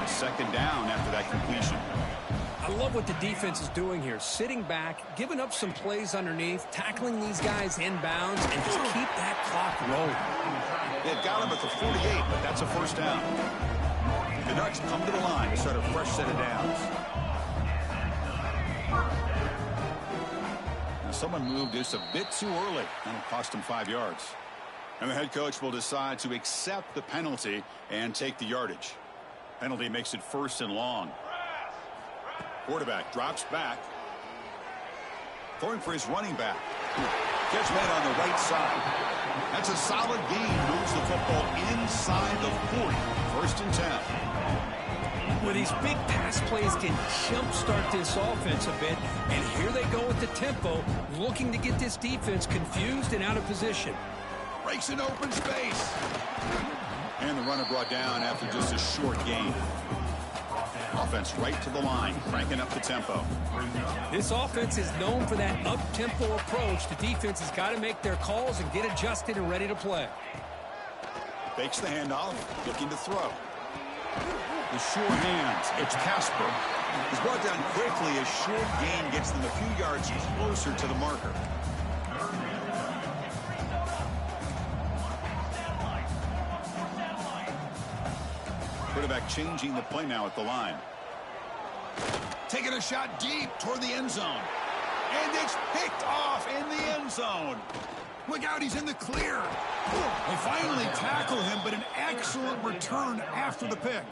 Second down after that completion. I love what the defense is doing here. Sitting back, giving up some plays underneath, tackling these guys inbounds, and just keep that clock rolling. They've got him at the 48, but that's a first down. The Ducks come to the line to start a fresh set of downs. Now someone moved this a bit too early. That'll cost him 5 yards. And the head coach will decide to accept the penalty and take the yardage. Penalty makes it 1st and long. Quarterback drops back. Throwing for his running back. Catch made on the right side. That's a solid gain. Moves the football inside the 40. 1st and 10. Well, these big pass plays can jumpstart this offense a bit. And here they go with the tempo, looking to get this defense confused and out of position. Breaks an open space. And the runner brought down after just a short gain. Offense right to the line, cranking up the tempo. This offense is known for that up-tempo approach. The defense has got to make their calls and get adjusted and ready to play. Fakes the handoff, looking to throw. The sure hands, it's Casper. He's brought down quickly. A short gain gets them a few yards closer to the marker. Quarterback changing the play now at the line. Taking a shot deep toward the end zone. And it's picked off in the end zone. Look out, he's in the clear. They finally tackle him, but an excellent return after the pick.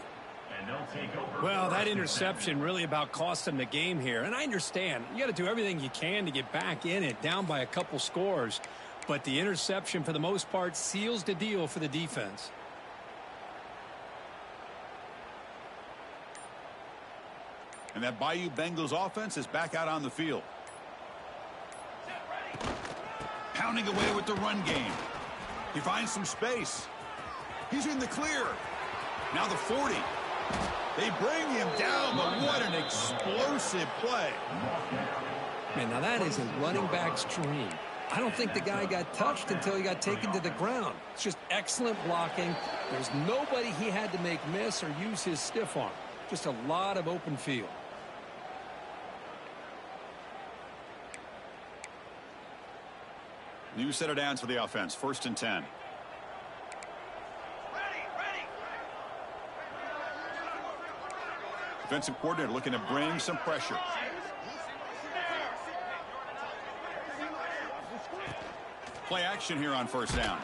Well, that interception really about cost them the game here. And I understand. You got to do everything you can to get back in it, down by a couple scores. But the interception, for the most part, seals the deal for the defense. And that Bayou Bengals offense is back out on the field. Pounding away with the run game. He finds some space. He's in the clear. Now the 40. They bring him down, but what an explosive play. Man, now that is a running back's dream. I don't think the guy got touched until he got taken to the ground. It's just excellent blocking. There's nobody he had to make miss or use his stiff arm. Just a lot of open field. New set of downs for the offense. 1st and 10. Defensive coordinator looking to bring some pressure. Play action here on 1st down.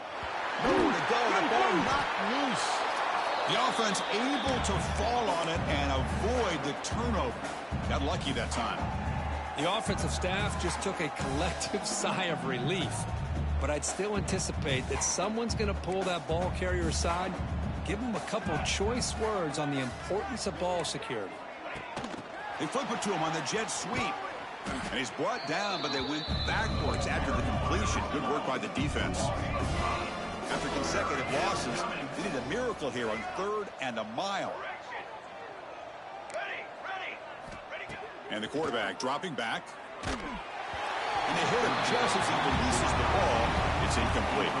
Nowhere to go. The ball knocked loose. The offense able to fall on it and avoid the turnover. Got lucky that time. The offensive staff just took a collective sigh of relief. But I'd still anticipate that someone's going to pull that ball carrier aside, give him a couple choice words on the importance of ball security. They flip it to him on the jet sweep. And he's brought down, but they went backwards after the completion. Good work by the defense. After consecutive losses, they need a miracle here on 3rd and a mile. And the quarterback dropping back. And they hit him just as he releases the ball. It's incomplete.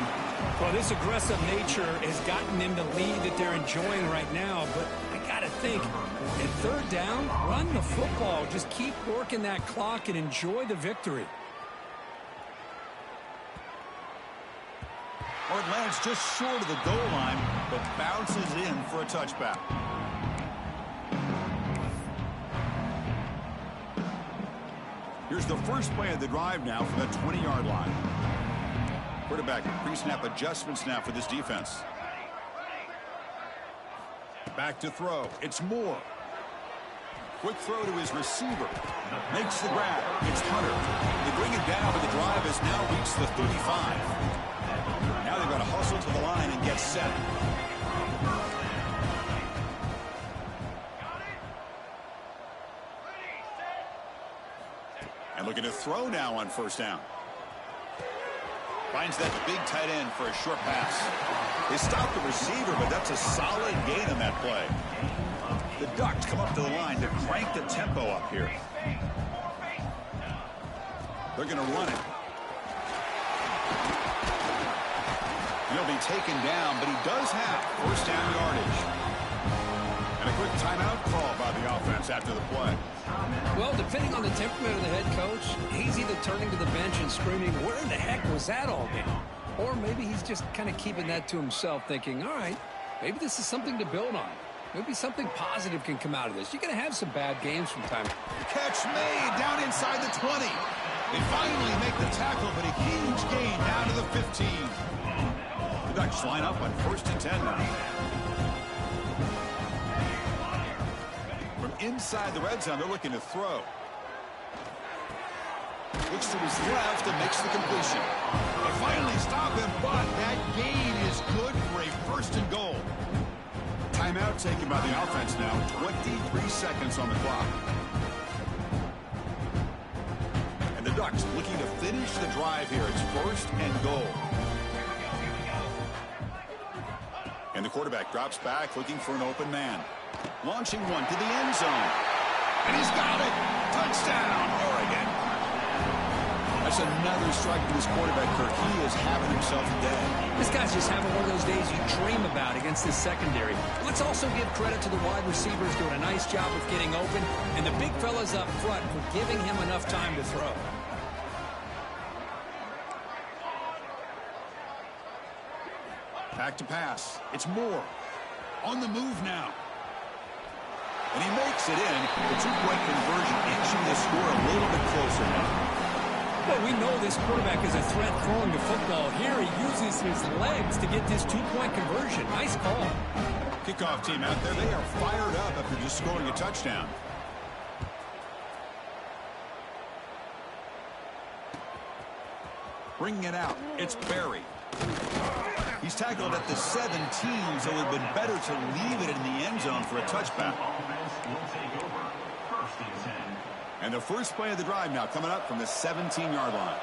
Well, this aggressive nature has gotten them the lead that they're enjoying right now. But I got to think, at 3rd down, run the football. Just keep working that clock and enjoy the victory. Or it lands just short of the goal line, but bounces in for a touchback. Here's the first play of the drive now from the 20-yard line. Quarterback pre-snap adjustments now for this defense. Back to throw. It's Moore. Quick throw to his receiver. Makes the grab. It's Hunter. They bring it down, but the drive has now reached the 35. Now they've got to hustle to the line and get set. And looking to throw now on first down. Finds that big tight end for a short pass. They stopped the receiver, but that's a solid gain on that play. The Ducks come up to the line to crank the tempo up here. They're going to run it. He'll be taken down, but he does have first down yardage. And a quick timeout call by the offense after the play. Well, depending on the temperament of the head coach, he's either turning to the bench and screaming, where in the heck was that all game? Or maybe he's just kind of keeping that to himself, thinking, all right, maybe this is something to build on. Maybe something positive can come out of this. You're going to have some bad games from time to time. Catch made down inside the 20. They finally make the tackle, but a huge gain down to the 15. The Ducks line up on 1st and 10 now. From inside the red zone, they're looking to throw. Looks to his left and makes the completion. They finally stop him, but that gain is good for a 1st and goal. Timeout taken by the offense now. 23 seconds on the clock. And the Ducks looking to finish the drive here. It's 1st and goal. And the quarterback drops back looking for an open man. Launching one to the end zone. And he's got it. Touchdown, Oregon. That's another strike to this quarterback, Kirk. He is having himself a day. This guy's just having one of those days you dream about against this secondary. Let's also give credit to the wide receivers doing a nice job of getting open, and the big fellas up front for giving him enough time to throw. Back to pass. It's Moore. On the move now. And he makes it in. The two-point conversion inching the score a little bit closer now. Well, we know this quarterback is a threat throwing the football. Here he uses his legs to get this two-point conversion. Nice call. Kickoff team out there. They are fired up after just scoring a touchdown. Bringing it out. It's Barry. He's tackled at the 17, so it would have been better to leave it in the end zone for a touchback. And the first play of the drive now coming up from the 17-yard line.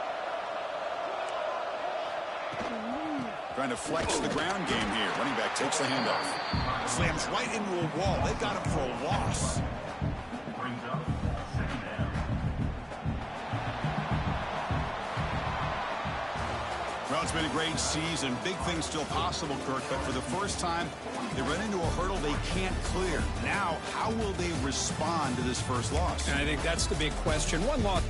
Trying to flex the ground game here. Running back takes the handoff. Slams right into a wall. They got him for a loss. Well, it's been a great season. Big things still possible, Kirk, but for the first time, they run into a hurdle they can't clear. Now, how will they respond to this first loss? And I think that's the big question. One loss.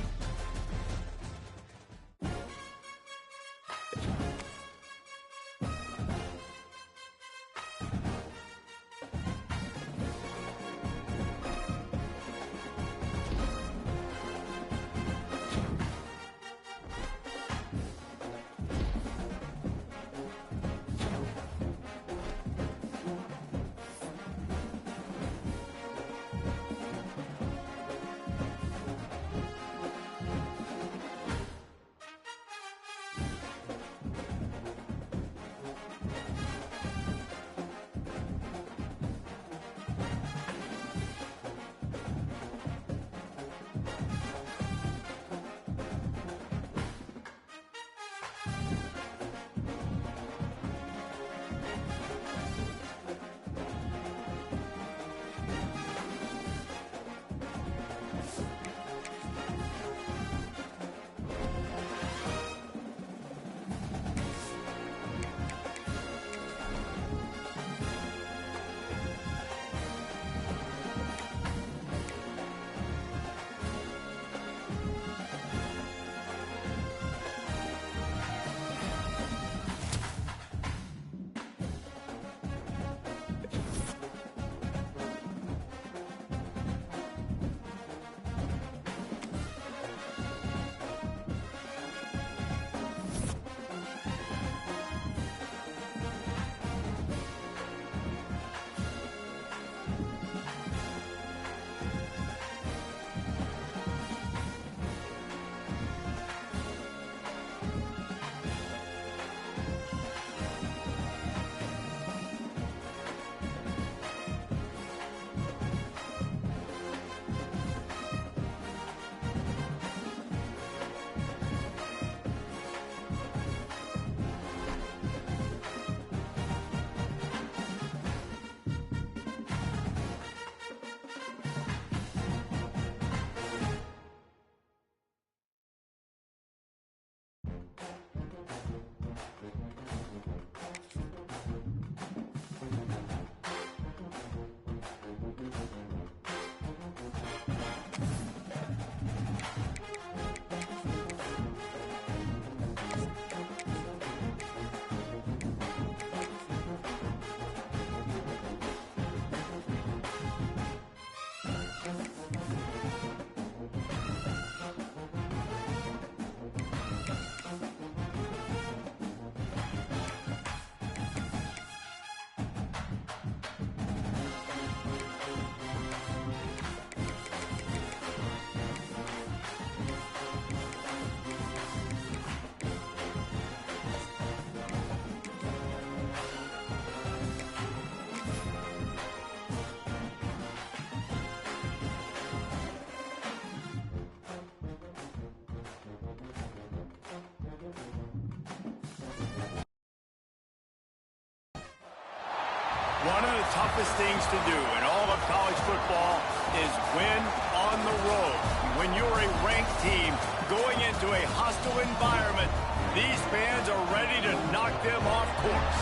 One of the toughest things to do in all of college football is win on the road. When you're a ranked team going into a hostile environment, these fans are ready to knock them off course.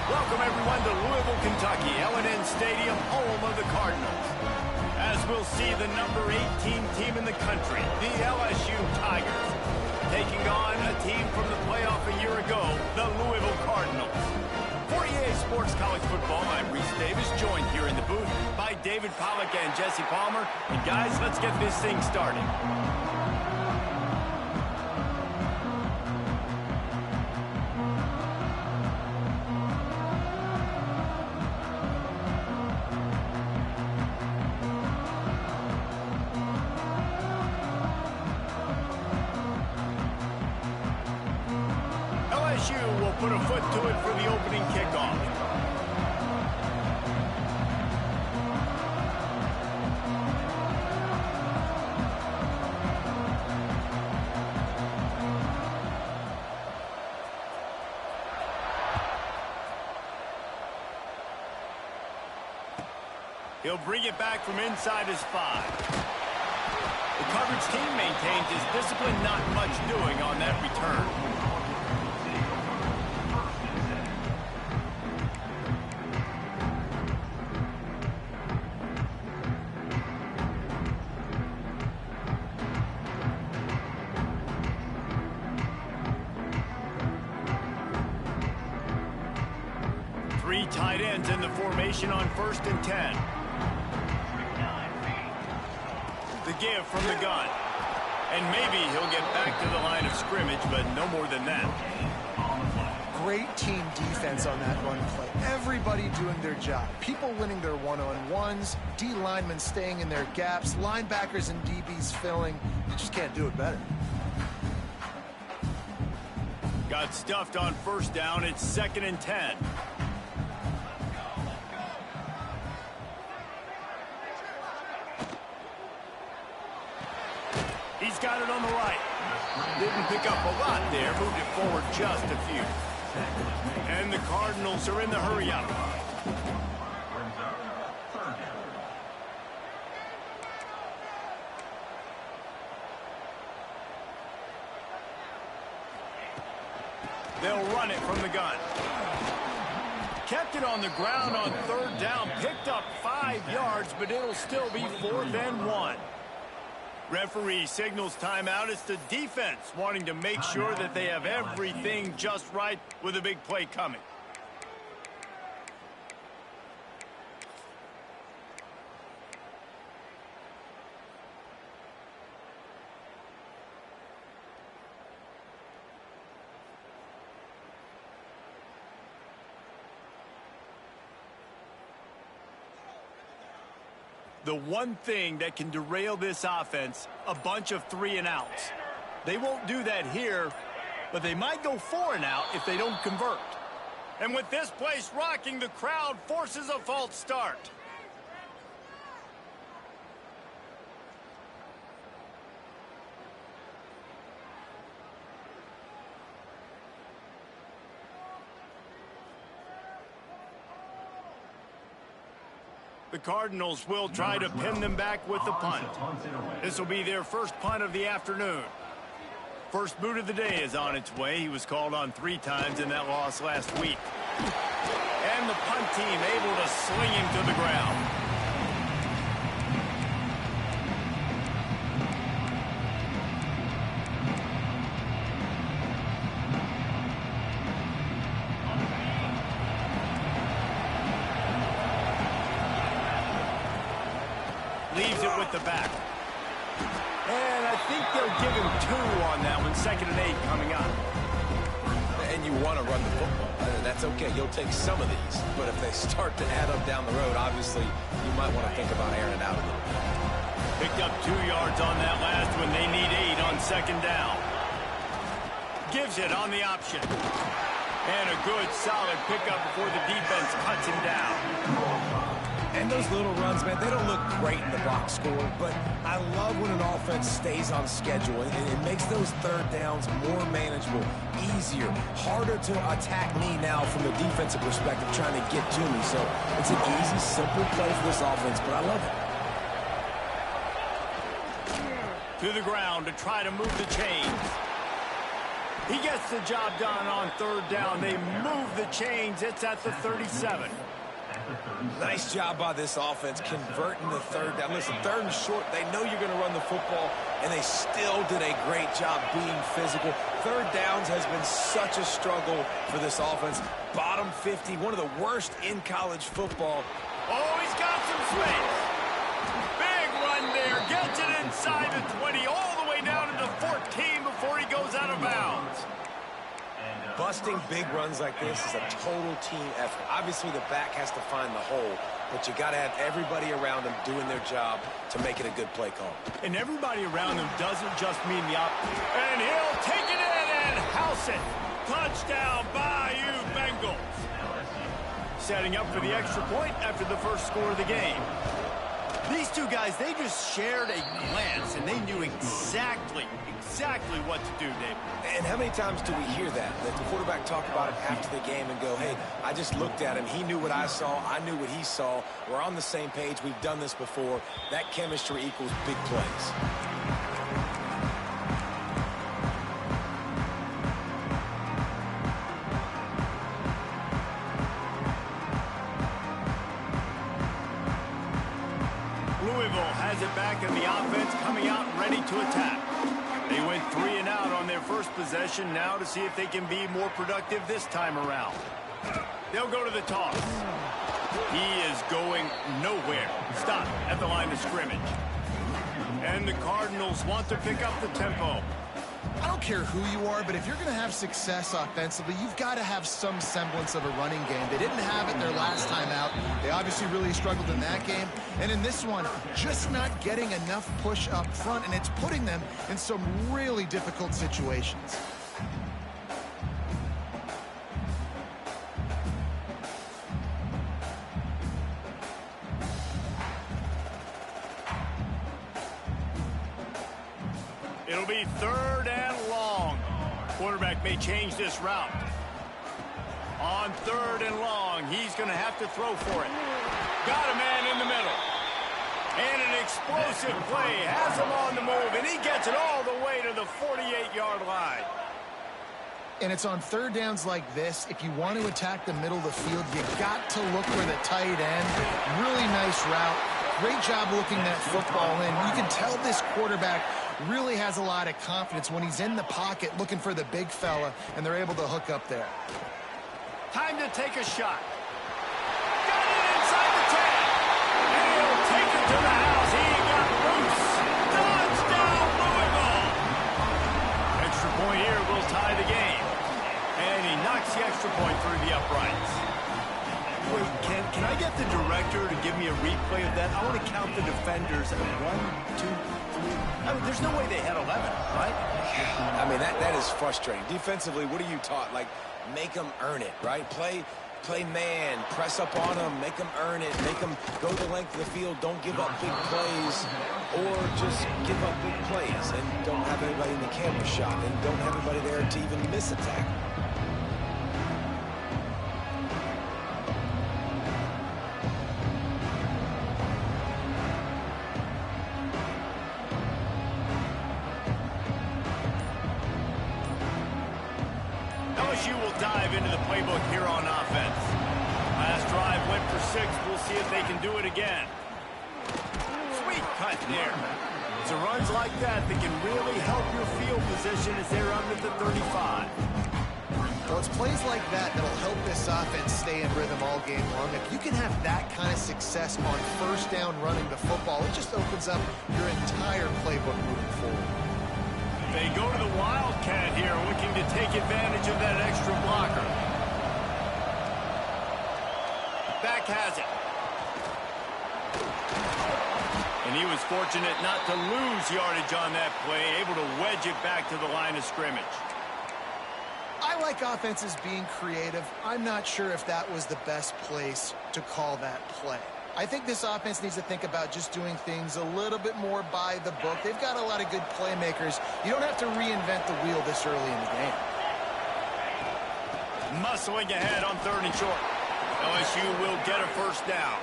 Welcome, everyone, to Louisville, Kentucky, L&N Stadium, home of the Cardinals. As we'll see the number 18 team in the country, the LSU Tigers, taking on a team from the playoff a year ago, the Louisville Cardinals. For EA Sports College Football, I'm Reese Davis, joined here in the booth by David Pollack and Jesse Palmer. And guys, let's get this thing started. LSU will put a foot to it for the opening kickoff. He'll bring it back from inside his 5. The coverage team maintains his discipline, not much doing on that return. Three tight ends in the formation on 1st and 10. The give from the gun. And maybe he'll get back to the line of scrimmage, but no more than that. Great team defense on that run play. Everybody doing their job. People winning their one-on-ones, D linemen staying in their gaps, linebackers and DBs filling. You just can't do it better. Got stuffed on 1st down. It's 2nd and 10. He's got it on the right. Didn't pick up a lot there. Moved it forward just a few. And the Cardinals are in the hurry-up. They'll run it from the gun. Kept it on the ground on 3rd down. Picked up 5 yards, but it'll still be 4th and 1. Referee signals timeout. It's the defense wanting to make sure that they have everything just right with a big play coming. The one thing that can derail this offense, a bunch of 3-and-outs. They won't do that here, but they might go 4-and-out if they don't convert. And with this place rocking, the crowd forces a false start. The Cardinals will try to pin them back with the punt. This will be their first punt of the afternoon. First boot of the day is on its way. He was called on 3 times in that loss last week. And the punt team able to sling him to the ground. Leaves it with the back. And I think they'll give him 2 on that one. 2nd and 8 coming up. And you want to run the football. That's okay. You'll take some of these. But if they start to add up down the road, obviously, you might want to think about airing it out a little bit. Picked up 2 yards on that last one. They need 8 on 2nd down. Gives it on the option. And a good, solid pickup before the defense cuts him down. And those little runs, man, they don't look great in the box score, but I love when an offense stays on schedule, and it makes those third downs more manageable, easier, harder to attack me now from the defensive perspective trying to get to me. So it's an easy, simple play for this offense, but I love it. To the ground to try to move the chains. He gets the job done on third down. They move the chains. It's at the 37. Nice job by this offense converting the third down. Listen, third and short, they know you're going to run the football, and they still did a great job being physical. Third downs has been such a struggle for this offense. Bottom 50, one of the worst in college football. Oh, he's got some space. Big run there. Gets it inside the 20, all the way down to the 14 before he goes out of bounds. Busting big runs like this is a total team effort. Obviously, the back has to find the hole, but you got to have everybody around them doing their job to make it a good play call. And everybody around him doesn't just mean the and he'll take it in and house it. Touchdown, Bayou Bengals. Setting up for the extra point after the first score of the game. These two guys, they just shared a glance, and they knew exactly what to do, Dave. And how many times do we hear that the quarterback talk about it after the game and go, hey, I just looked at him. He knew what I saw. I knew what he saw. We're on the same page. We've done this before. That chemistry equals big plays. Louisville has it back in the offense, coming out ready to attack. They went 3 and out on their first possession, now to see if they can be more productive this time around. They'll go to the toss. He is going nowhere. Stop at the line of scrimmage. And the Cardinals want to pick up the tempo. I don't care who you are, but if you're going to have success offensively, you've got to have some semblance of a running game. They didn't have it their last time out. They obviously really struggled in that game. And in this one, just not getting enough push up front, and it's putting them in some really difficult situations. It'll be 3rd and long. Quarterback may change this route. On 3rd and long, he's going to have to throw for it. Got a man in the middle. And an explosive play. Has him on the move, and he gets it all the way to the 48-yard line. And it's on third downs like this. If you want to attack the middle of the field, you got to look for the tight end. Really nice route. Great job looking that football in. You can tell this quarterback really has a lot of confidence when he's in the pocket looking for the big fella, and they're able to hook up there. Time to take a shot. Got it inside the 10. And he'll take it to the house. He got loose. Touchdown, Louisville. Extra point here will tie the game. And he knocks the extra point through the uprights. Wait, can I get the director to give me a replay of that? I want to count the defenders. 1, 2, 3. I mean, there's no way they had 11, right? I mean, that is frustrating. Defensively, what are you taught? Like, make them earn it, right? Play man, press up on them, make them earn it, make them go the length of the field, don't give up big plays, or just give up big plays and don't have anybody in the camera shot and don't have anybody there to even miss a tackle. LSU will dive into the playbook here on offense. Last drive went for 6. We'll see if they can do it again. Sweet cut there. It's runs like that that can really help your field position as they're under the 35. Well, it's plays like that that'll help this offense stay in rhythm all game long. If you can have that kind of success on first down running the football, it just opens up your entire playbook moving forward. They go to the Wildcat here, looking to take advantage of that extra blocker. Back has it. And he was fortunate not to lose yardage on that play, able to wedge it back to the line of scrimmage. I like offenses being creative. I'm not sure if that was the best place to call that play. I think this offense needs to think about just doing things a little bit more by the book. They've got a lot of good playmakers. You don't have to reinvent the wheel this early in the game. Muscling ahead on 3rd and short. LSU will get a first down.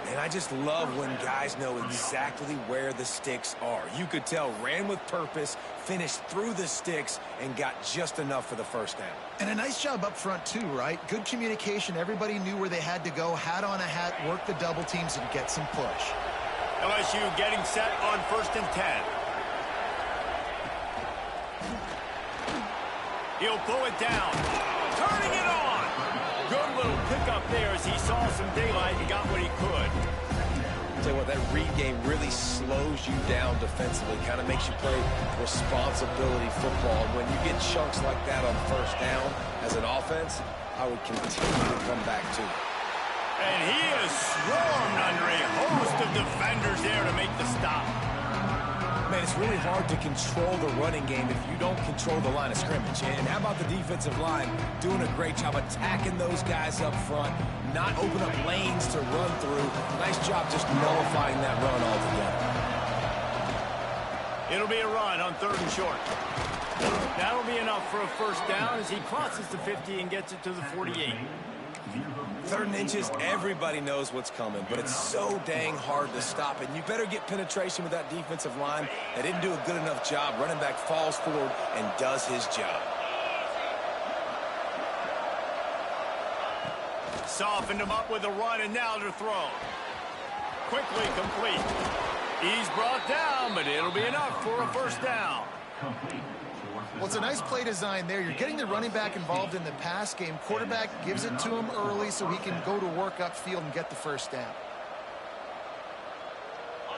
And I just love when guys know exactly where the sticks are. You could tell ran with purpose, finished through the sticks, and got just enough for the first down. And a nice job up front, too, right? Good communication. Everybody knew where they had to go, hat on a hat, work the double teams, and get some push. LSU getting set on 1st and 10. He'll pull it down. Turning it on. Good little pickup there as he saw some daylight and got what he could. I'll tell you what, that read game really slows you down defensively, kind of makes you play responsibility football. And when you get chunks like that on 1st down as an offense, I would continue to come back to it. And he is swarmed under a host of defenders there to make the stop. Man, it's really hard to control the running game if you don't control the line of scrimmage. And how about the defensive line doing a great job attacking those guys up front, not open up lanes to run through. Nice job just nullifying that run altogether. It'll be a run on 3rd and short. That'll be enough for a first down as he crosses the 50 and gets it to the 48. 3rd and inches, everybody knows what's coming, but it's so dang hard to stop it. You better get penetration with that defensive line. They didn't do a good enough job. Running back falls forward and does his job. Softened him up with a run, and now to throw. Quickly complete. He's brought down, but it'll be enough for a first down. Well, it's a nice play design there. You're getting the running back involved in the pass game. Quarterback gives it to him early so he can go to work upfield and get the first down.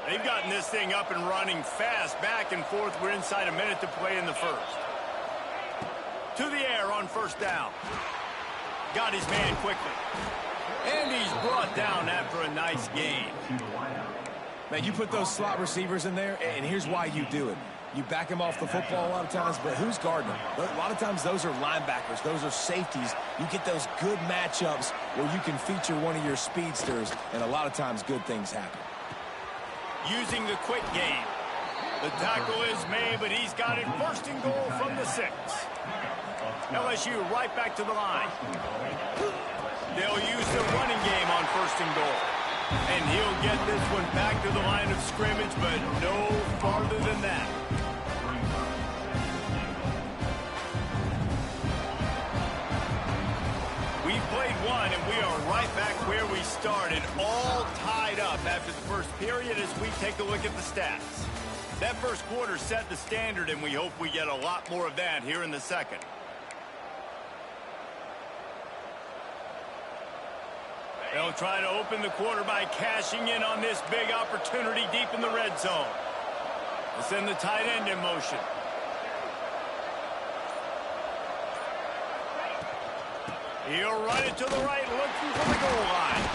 They've gotten this thing up and running fast, back and forth. We're inside a minute to play in the first. To the air on 1st down. Got his man quickly. And he's brought down after a nice gain. Man, you put those slot receivers in there, and here's why you do it. You back him off the football a lot of times, but who's guarding him? A lot of times those are linebackers. Those are safeties. You get those good matchups where you can feature one of your speedsters, and a lot of times good things happen. Using the quick game. The tackle is made, but he's got it 1st and goal from the 6. LSU right back to the line. They'll use the running game on 1st and goal. And he'll get this one back to the line of scrimmage, but no farther than that. We've played one, and we are right back where we started, all tied up after the first period as we take a look at the stats. That first quarter set the standard, and we hope we get a lot more of that here in the second. They'll try to open the quarter by cashing in on this big opportunity deep in the red zone. They'll send the tight end in motion. He'll run it to the right, looking for the goal line.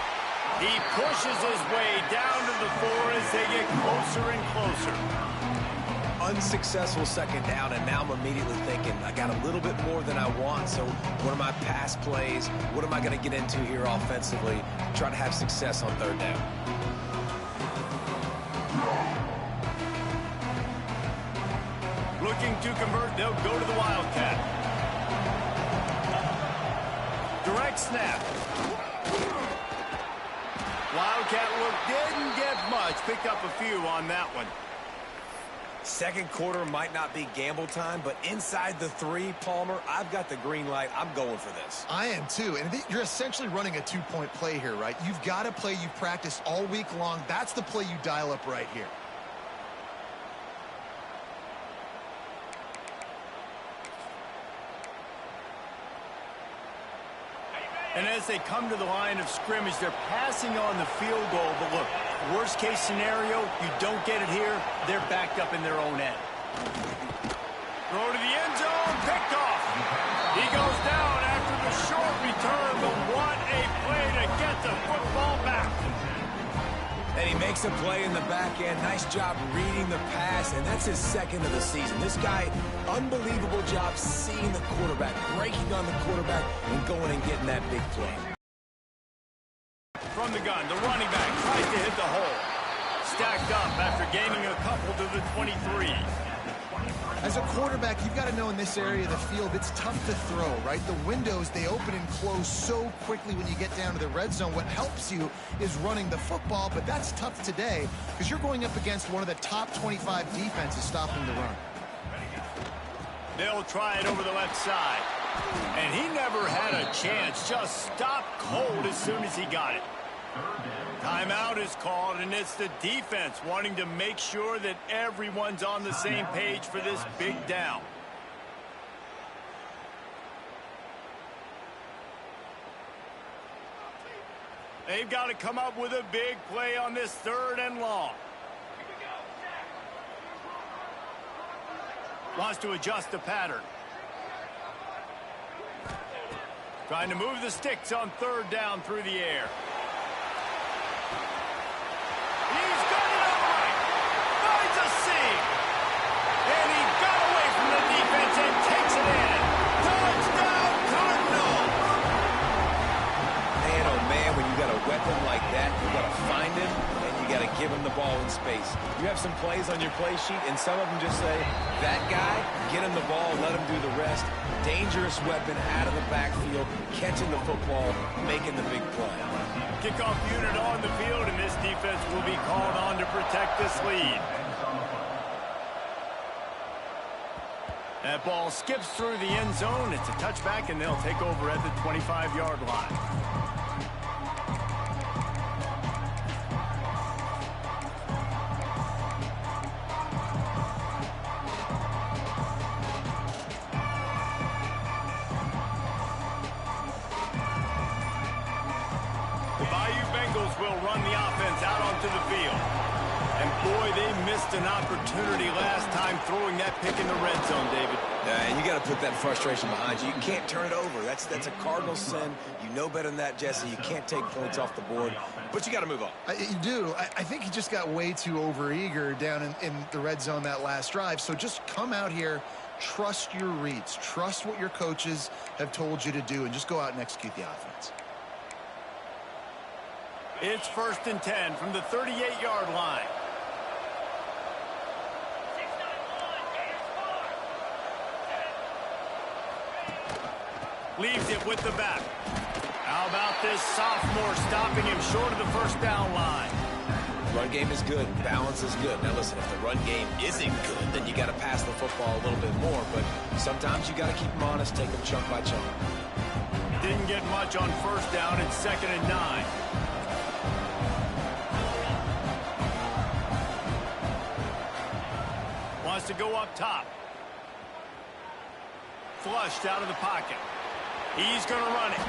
He pushes his way down to the 4 as they get closer and closer. Unsuccessful second down, and now I'm immediately thinking, I got a little bit more than I want, so what are my pass plays? What am I going to get into here offensively? Try to have success on 3rd down. Looking to convert, they'll go to the Wildcat. Direct snap. Wildcat look didn't get much. Picked up a few on that one. Second quarter might not be gamble time, but inside the 3, Palmer, I've got the green light. I'm going for this. I am too, and you're essentially running a 2-point play here, right? You've got a play you've practiced all week long. That's the play you dial up right here. And as they come to the line of scrimmage, they're passing on the field goal. But look, worst case scenario, you don't get it here, they're backed up in their own end. Throw to the end zone, picked off. He goes down after the short return, but what a play to get the football back. And he makes a play in the back end. Nice job reading the pass, and that's his second of the season. This guy, unbelievable job seeing the quarterback, breaking on the quarterback, and going and getting that big play. from the gun. The running back tries to hit the hole. Stacked up after gaining a couple to the 23. As a quarterback, you've got to know in this area of the field, it's tough to throw, right? The windows, they open and close so quickly when you get down to the red zone. What helps you is running the football, but that's tough today because you're going up against one of the top 25 defenses stopping the run. They'll try it over the left side. And he never had a chance. Just stopped cold as soon as he got it. Timeout is called, and it's the defense wanting to make sure that everyone's on the same page for this big down. They've got to come up with a big play on this 3rd and long. Wants to adjust the pattern. Trying to move the sticks on 3rd down through the air. He's got it all right. Finds a seam. And he got away from the defense and takes it in. Touchdown, Cardinals! Man, oh man, when you got a weapon like that, you got to find him and you got to give him the ball in space. You have some plays on your play sheet, and some of them just say, that guy, get him the ball, let him do the rest. Dangerous weapon out of the backfield, catching the football, making the big play. Kickoff unit on the field, and this defense will be called on to protect this lead. That ball skips through the end zone. It's a touchback, and they'll take over at the 25-yard line. Will run the offense out onto the field. And boy, they missed an opportunity last time throwing that pick in the red zone, David. And you got to put that frustration behind you. You can't turn it over. That's a cardinal sin. You know better than that, Jesse. You can't take points off the board, but you got to move on. You do. I think he just got way too overeager down in the red zone that last drive. So just come out here, trust your reads, trust what your coaches have told you to do, and just go out and execute the offense. It's 1st and 10 from the 38-yard line. Leaves it with the back. How about this sophomore stopping him short of the 1st down line? Run game is good. Balance is good. Now, listen, if the run game isn't good, then you got to pass the football a little bit more. But sometimes you got to keep them honest, take them chunk by chunk. Didn't get much on 1st down. It's 2nd and 9. Wants to go up top. Flushed out of the pocket. He's going to run it.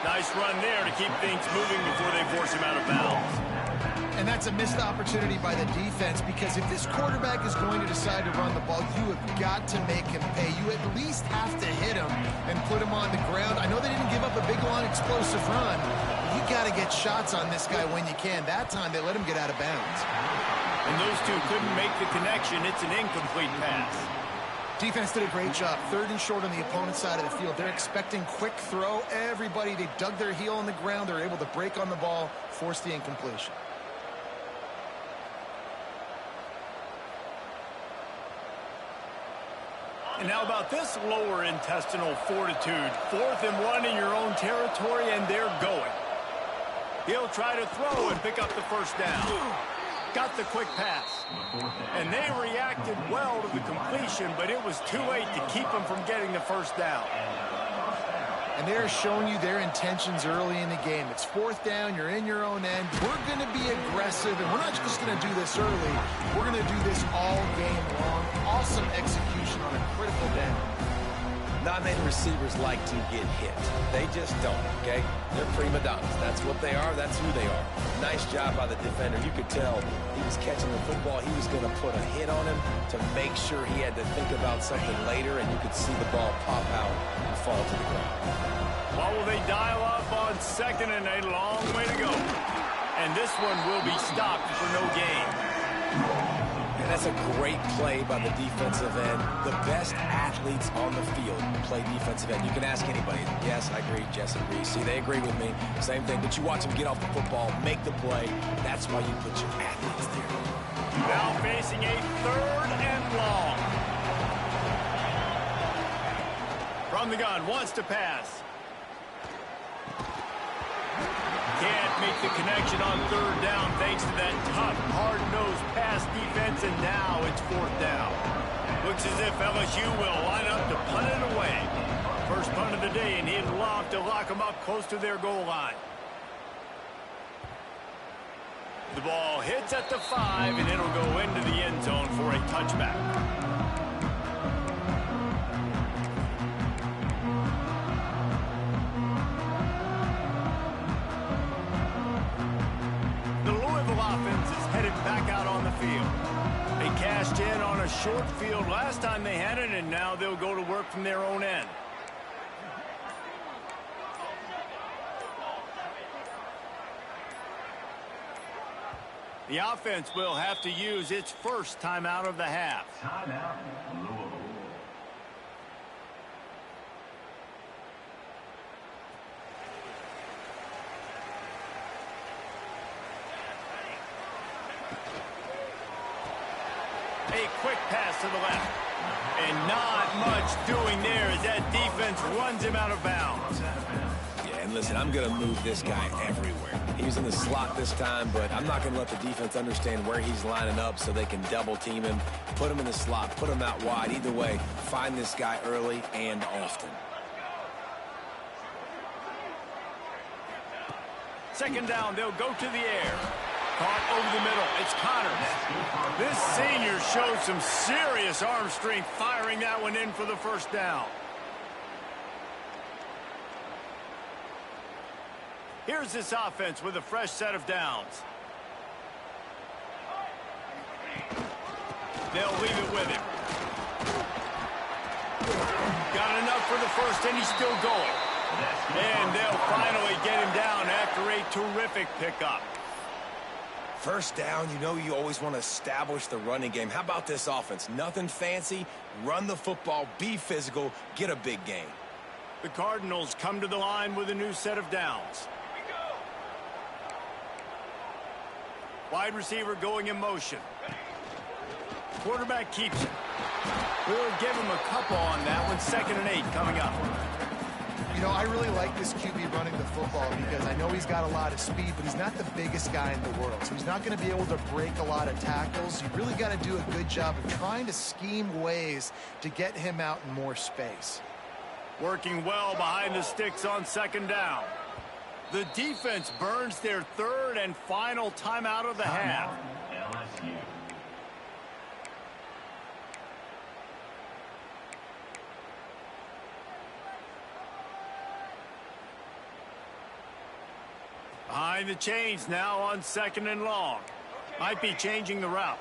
Nice run there to keep things moving before they force him out of bounds. And that's a missed opportunity by the defense, because if this quarterback is going to decide to run the ball, you have got to make him pay. You at least have to hit him and put him on the ground. I know they didn't give up a big, long, explosive run, but you got to get shots on this guy when you can. That time, they let him get out of bounds. And those two couldn't make the connection. It's an incomplete pass. Defense did a great job. 3rd and short on the opponent's side of the field. They're expecting quick throw. Everybody, they dug their heel on the ground. They're able to break on the ball, force the incompletion. And how about this lower intestinal fortitude? 4th and 1 in your own territory, and they're going. He'll try to throw and pick up the 1st down. Got the quick pass. And they reacted well to the completion, but it was too late to keep them from getting the 1st down. And they're showing you their intentions early in the game. It's 4th down, you're in your own end. We're going to be aggressive, and we're not just going to do this early. We're going to do this all game long. Awesome execution on a critical down. Not many receivers like to get hit. They just don't, okay? They're prima donnas. That's what they are. That's who they are. Nice job by the defender. You could tell he was catching the football. He was going to put a hit on him to make sure he had to think about something later, and you could see the ball pop out and fall to the ground. Well, will they dial up on 2nd and a long way to go? And this one will be stopped for no gain. that's a great play by the defensive end. The best athletes on the field play defensive end. You can ask anybody. Yes, I agree. Jess agrees. See, they agree with me. Same thing. But you watch them get off the football, make the play. That's why you put your athletes there. Now facing a 3rd and long. From the gun, wants to pass. Can't make the connection on 3rd down thanks to that tough, hard-nosed pass defense, and now it's 4th down. Looks as if LSU will line up to punt it away. First punt of the day, and he'd love to lock them up close to their goal line. The ball hits at the 5, and it'll go into the end zone for a touchback. Offense is headed back out on the field. They cashed in on a short field last time they had it, and now they'll go to work from their own end. The offense will have to use its first timeout of the half. Timeout, Louisville. A quick pass to the left. And not much doing there as that defense runs him out of bounds. Yeah, and listen, I'm going to move this guy everywhere. He's in the slot this time, but I'm not going to let the defense understand where he's lining up so they can double team him, put him in the slot, put him out wide. Either way, find this guy early and often. Second down, they'll go to the air. Caught over the middle. It's Connors. This senior showed some serious arm strength firing that one in for the first down. Here's this offense with a fresh set of downs. They'll leave it with him. Got enough for the first, and he's still going. And they'll finally get him down after a terrific pickup. First down, you know you always want to establish the running game. How about this offense? Nothing fancy. Run the football, be physical, get a big gain. The Cardinals come to the line with a new set of downs. Wide receiver going in motion. Quarterback keeps it. We'll give him a couple on that one. 2nd and 8 coming up. You know, I really like this QB running the football because I know he's got a lot of speed, but he's not the biggest guy in the world. So he's not going to be able to break a lot of tackles. You really got to do a good job of trying to scheme ways to get him out in more space. Working well behind the sticks on 2nd down. The defense burns their 3rd and final timeout of the half. LSU. Behind the chains now on 2nd and long. Might be changing the route.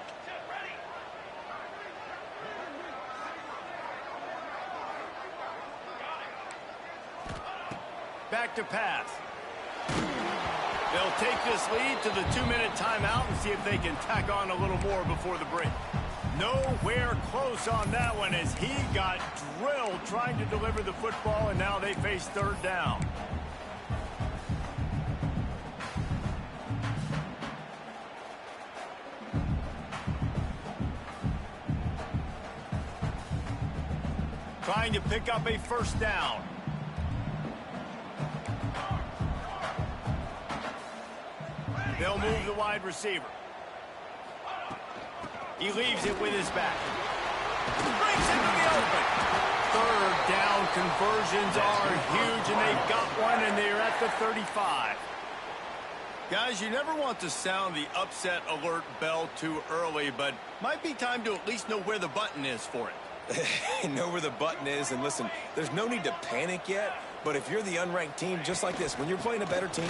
Back to pass. They'll take this lead to the 2-minute timeout and see if they can tack on a little more before the break. Nowhere close on that one as he got drilled trying to deliver the football, and now they face 3rd down. Trying to pick up a 1st down. They'll move the wide receiver. He leaves it with his back. Breaks into the open. 3rd down conversions are huge, and they've got one, and they're at the 35. Guys, you never want to sound the upset alert bell too early, but might be time to at least know where the button is for it. Know where the button is, and listen, there's no need to panic yet, but if you're the unranked team, just like this, when you're playing a better team,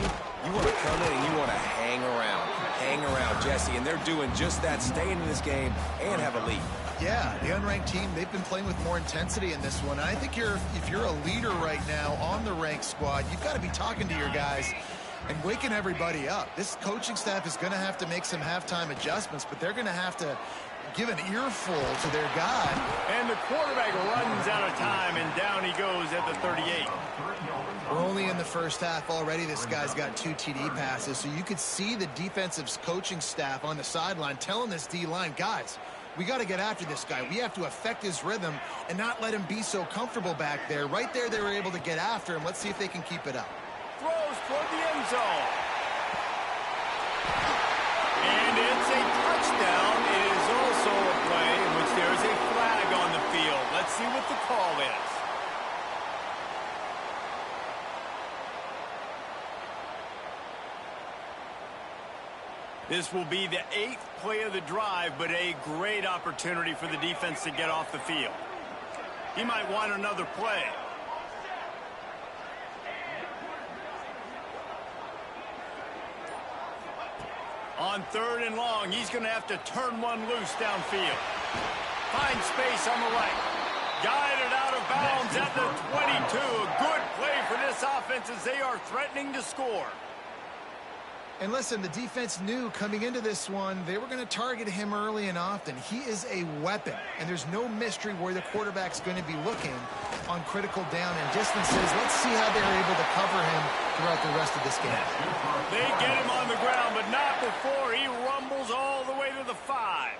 you want to come in and you want to hang around, Jesse, and they're doing just that, staying in this game and have a lead. Yeah, the unranked team, they've been playing with more intensity in this one. I think if you're a leader right now on the ranked squad, you've got to be talking to your guys and waking everybody up. This coaching staff is going to have to make some halftime adjustments, but they're going to have to give an earful to their guy. And the quarterback runs out of time, and down he goes at the 38. We're only in the first half already. This guy's got 2 TD passes, so you could see the defensive coaching staff on the sideline telling this D-line, guys, we got to get after this guy. We have to affect his rhythm and not let him be so comfortable back there. Right there, they were able to get after him. Let's see if they can keep it up. Throws toward the end zone. And it's a touchdown. It is also a play in which there is a flag on the field. Let's see what the call is. This will be the 8th play of the drive, but a great opportunity for the defense to get off the field. He might want another play. On 3rd and long, he's going to have to turn one loose downfield. Finds space on the right. Guided out of bounds at the 22. A good play for this offense as they are threatening to score. And listen, the defense knew coming into this one, they were going to target him early and often. He is a weapon, and there's no mystery where the quarterback's going to be looking on critical down and distances. Let's see how they're able to cover him throughout the rest of this game. They get him on the ground, but not before he rumbles all the way to the 5.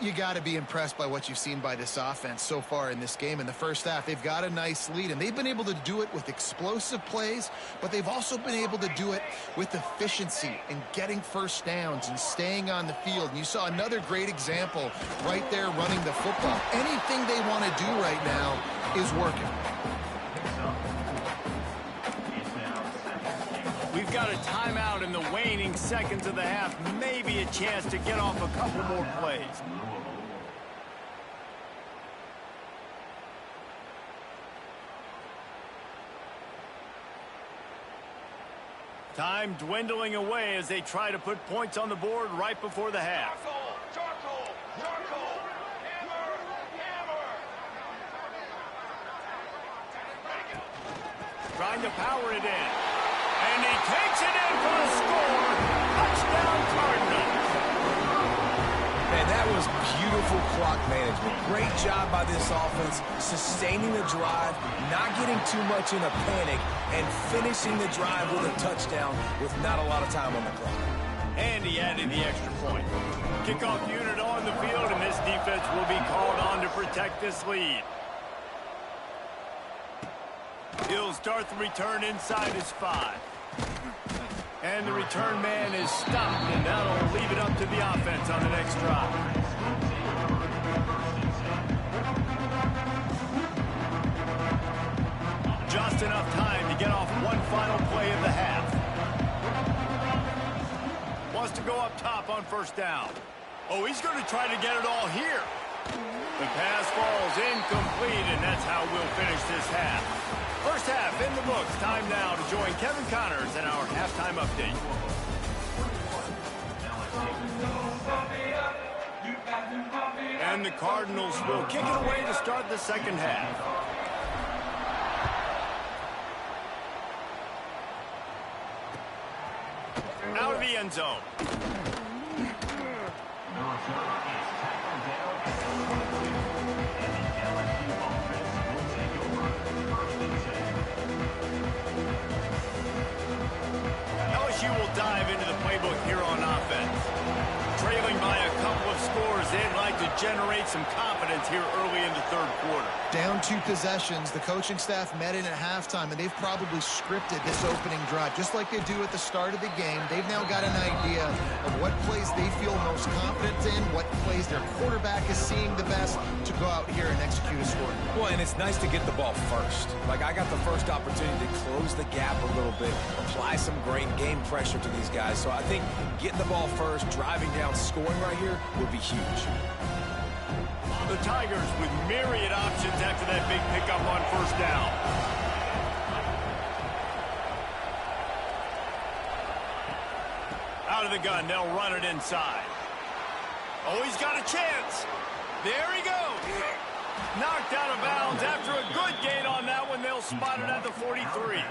You got to be impressed by what you've seen by this offense so far in this game. In the first half, they've got a nice lead, and they've been able to do it with explosive plays, but they've also been able to do it with efficiency and getting first downs and staying on the field. And you saw another great example right there running the football. Anything they want to do right now is working. We've got a timeout in the waning seconds of the half. Maybe a chance to get off a couple more plays. Time dwindling away as they try to put points on the board right before the half. Trying to power it in. And he takes it in for the score. Touchdown, Cardinals. Man, that was beautiful clock management. Great job by this offense, sustaining the drive, not getting too much in a panic, and finishing the drive with a touchdown with not a lot of time on the clock. And he added the extra point. Kickoff unit on the field, and this defense will be called on to protect this lead. He'll start the return inside his 5. And the return man is stopped, and that'll leave it up to the offense on the next drive. Just enough time to get off one final play of the half. Wants to go up top on first down. Oh, he's going to try to get it all here. The pass falls incomplete, and that's how we'll finish this half. First half in the books. Time now to join Kevin Connors in our halftime update. And the Cardinals will kick it away to start the second half. Out of the end zone. LSU will dive into the playbook here on offense. Trailing by a couple of scores, they'd like to generate some confidence here early in the third quarter. Down 2 possessions, the coaching staff met in at halftime, and they've probably scripted this opening drive. Just like they do at the start of the game, they've now got an idea of what plays they feel most confident in, what plays their quarterback is seeing the best to go out here and execute a score. Well, and it's nice to get the ball first. Like, I got the first opportunity to close the gap a little bit, apply some great game pressure to these guys. So I think getting the ball first, driving down, scoring right here would be huge. The Tigers with myriad options after that big pickup on first down. Out of the gun, they'll run it inside. Oh, he's got a chance. There he goes. Knocked out of bounds after a good gain on that one. They'll spot it at the 43.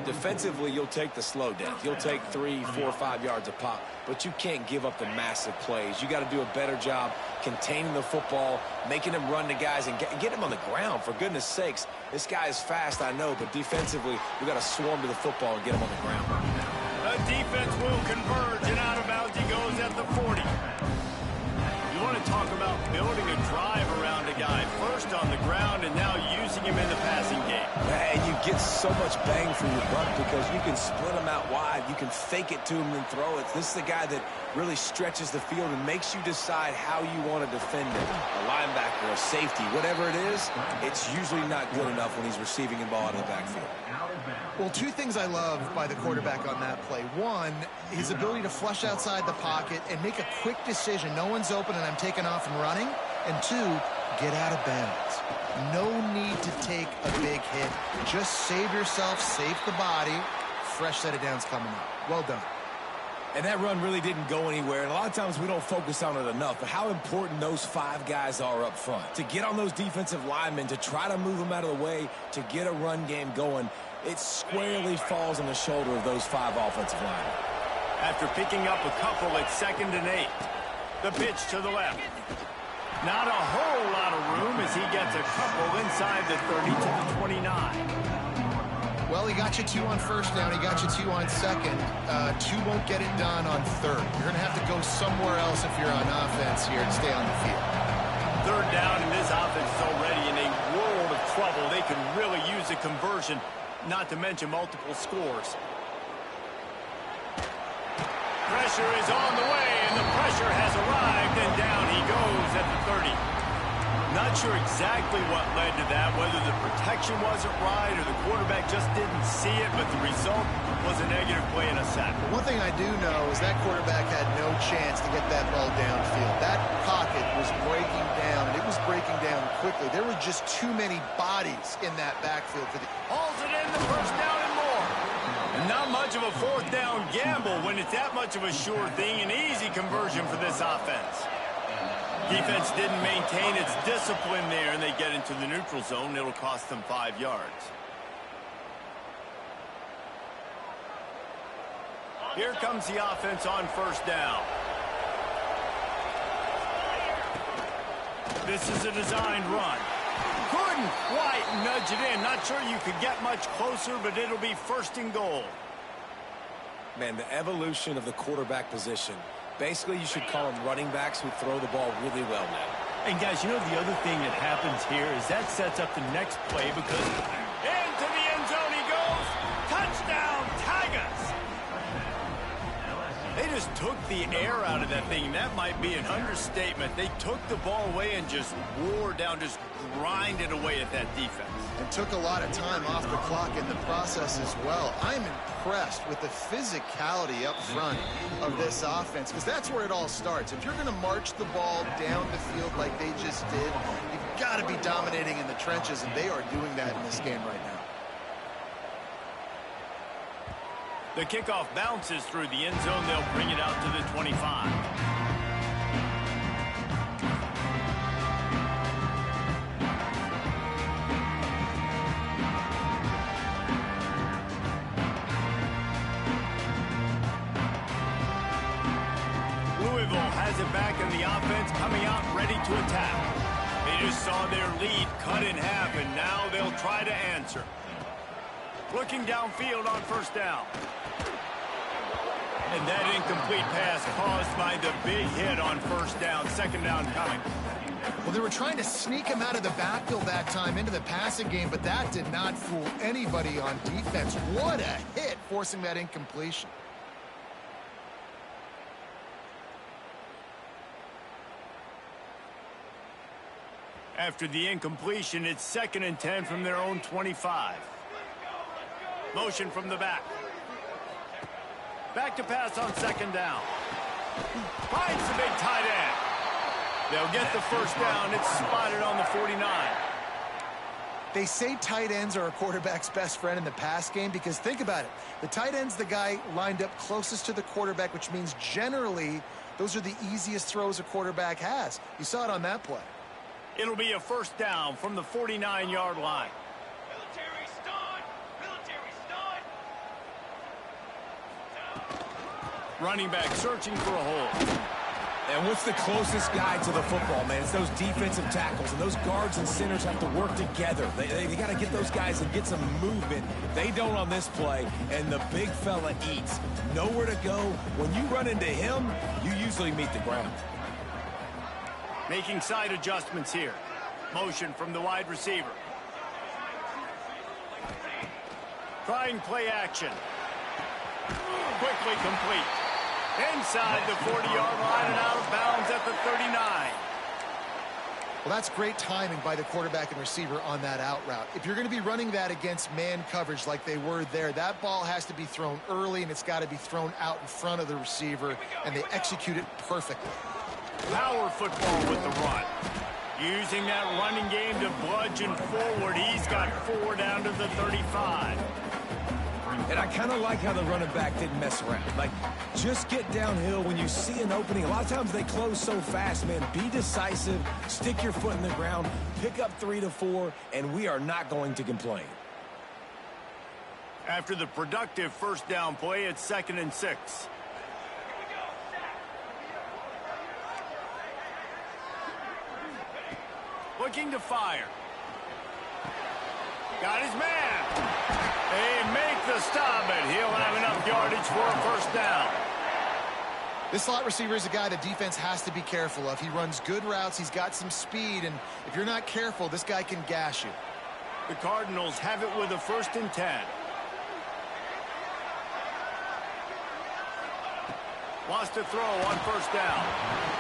Defensively, you'll take the slow death. You'll take 3, 4, 5 yards a pop, but you can't give up the massive plays. You got to do a better job containing the football, making them run to guys, and get him on the ground. For goodness sakes, this guy is fast, I know, but defensively, we got to swarm to the football and get him on the ground. The defense will converge, and out of bounds he goes at the 40. You want to talk about building a drive around a guy, first on the ground and now using him in the passing game. And you get so much bang for your buck because you can split him out wide. You can fake it to him and throw it. This is the guy that really stretches the field and makes you decide how you want to defend him. A linebacker, a safety, whatever it is, it's usually not good enough when he's receiving the ball out of the backfield. Well, two things I love by the quarterback on that play. One, his ability to flush outside the pocket and make a quick decision. No one's open and I'm taking off and running. And two, get out of bounds. No need to take a big hit. Just save yourself, save the body. Fresh set of downs coming up. Well done. And that run really didn't go anywhere. And a lot of times we don't focus on it enough. But how important those 5 guys are up front. To get on those defensive linemen, to try to move them out of the way, to get a run game going, it squarely falls on the shoulder of those 5 offensive linemen. After picking up a couple at 2nd and 8. The pitch to the left. Not a whole lot of room as he gets a couple inside the 30 to the 29. Well, he got you 2 on first down. He got you 2 on second. 2 won't get it done on third. You're going to have to go somewhere else if you're on offense here to stay on the field. 3rd down, and this offense is already in a world of trouble. They could really use a conversion, not to mention multiple scores. Pressure is on the way, and the pressure has arrived, and down he goes at the 30. Not sure exactly what led to that, whether the protection wasn't right or the quarterback just didn't see it, but the result was a negative play and a sack. One thing I do know is that quarterback had no chance to get that ball downfield. That pocket was breaking down, and it was breaking down quickly. There were just too many bodies in that backfield for the... Hauls it in, the first down and more. And not much of a 4th down gamble when it's that much of a sure thing, an easy conversion for this offense. Defense didn't maintain its discipline there, and they get into the neutral zone. It'll cost them 5 yards. Here comes the offense on 1st down. This is a designed run. Couldn't quite nudge it in. Not sure you could get much closer, but it'll be 1st and goal. Man, the evolution of the quarterback position. Basically, you should call them running backs who throw the ball really well now. And, guys, you know the other thing that happens here is that sets up the next play because into the end zone he goes. Touchdown, Tigers! They just took the air out of that thing. That might be an understatement. They took the ball away and just wore down, just grinded away at that defense. And took a lot of time off the clock in the process as well. I'm impressed with the physicality up front of this offense because that's where it all starts. If you're going to march the ball down the field like they just did, you've got to be dominating in the trenches, and they are doing that in this game right now. The kickoff bounces through the end zone. They'll bring it out to the 25. Has it back in the offense, coming out ready to attack. They just saw their lead cut in half, and now they'll try to answer. Looking downfield on 1st down. And that incomplete pass caused by the big hit on 1st down. 2nd down coming. Well, they were trying to sneak him out of the backfield that time into the passing game, but that did not fool anybody on defense. What a hit, forcing that incompletion. After the incompletion, it's 2nd and 10 from their own 25. Motion from the back. Back to pass on 2nd down. Finds the big tight end. They'll get the 1st down. It's spotted on the 49. They say tight ends are a quarterback's best friend in the pass game because think about it. The tight end's the guy lined up closest to the quarterback, which means generally those are the easiest throws a quarterback has. You saw it on that play. It'll be a 1st down from the 49-yard line. Running back searching for a hole. And what's the closest guy to the football, man? It's those defensive tackles, and those guards and centers have to work together. They got to get those guys and get some movement. They don't on this play, and the big fella eats. Nowhere to go. When you run into him, you usually meet the ground. Making side adjustments here. Motion from the wide receiver. Trying play action. Quickly complete. Inside the 40-yard line and out of bounds at the 39. Well, that's great timing by the quarterback and receiver on that out route. If you're going to be running that against man coverage like they were there, that ball has to be thrown early, and it's got to be thrown out in front of the receiver, and they execute it perfectly. Power football with the run. Using that running game to bludgeon forward. He's got 4 down to the 35. And I kind of like how the running back didn't mess around. Like, just get downhill when you see an opening. A lot of times they close so fast, man. Be decisive, stick your foot in the ground, pick up 3 to 4, and we are not going to complain. After the productive first down play, it's 2nd and 6. Looking to fire. Got his man. They make the stop, and he'll have enough yardage for a first down. This slot receiver is a guy the defense has to be careful of. He runs good routes. He's got some speed, and if you're not careful, this guy can gash you. The Cardinals have it with a 1st and 10. Wants to throw on first down.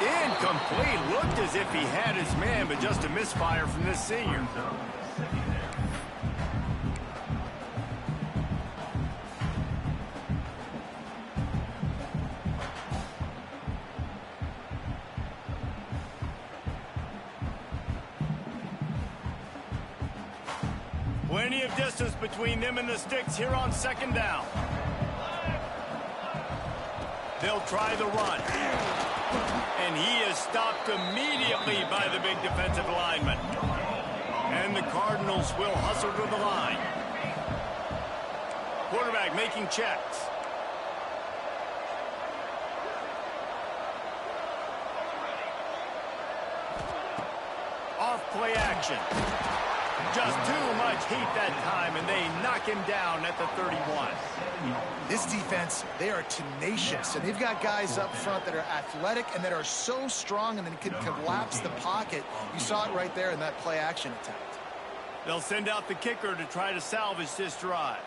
Incomplete. Looked as if he had his man, but just a misfire from this senior. Plenty of distance between them and the sticks here on 2nd down. They'll try the run. And he is stopped immediately by the big defensive lineman. And the Cardinals will hustle to the line. Quarterback making checks. Off play action. Just too much heat that time, and they knock him down at the 31. This defense, they are tenacious, and they've got guys up front that are athletic and that are so strong and then can collapse the pocket. You saw it right there in that play action attempt. They'll send out the kicker to try to salvage this drive.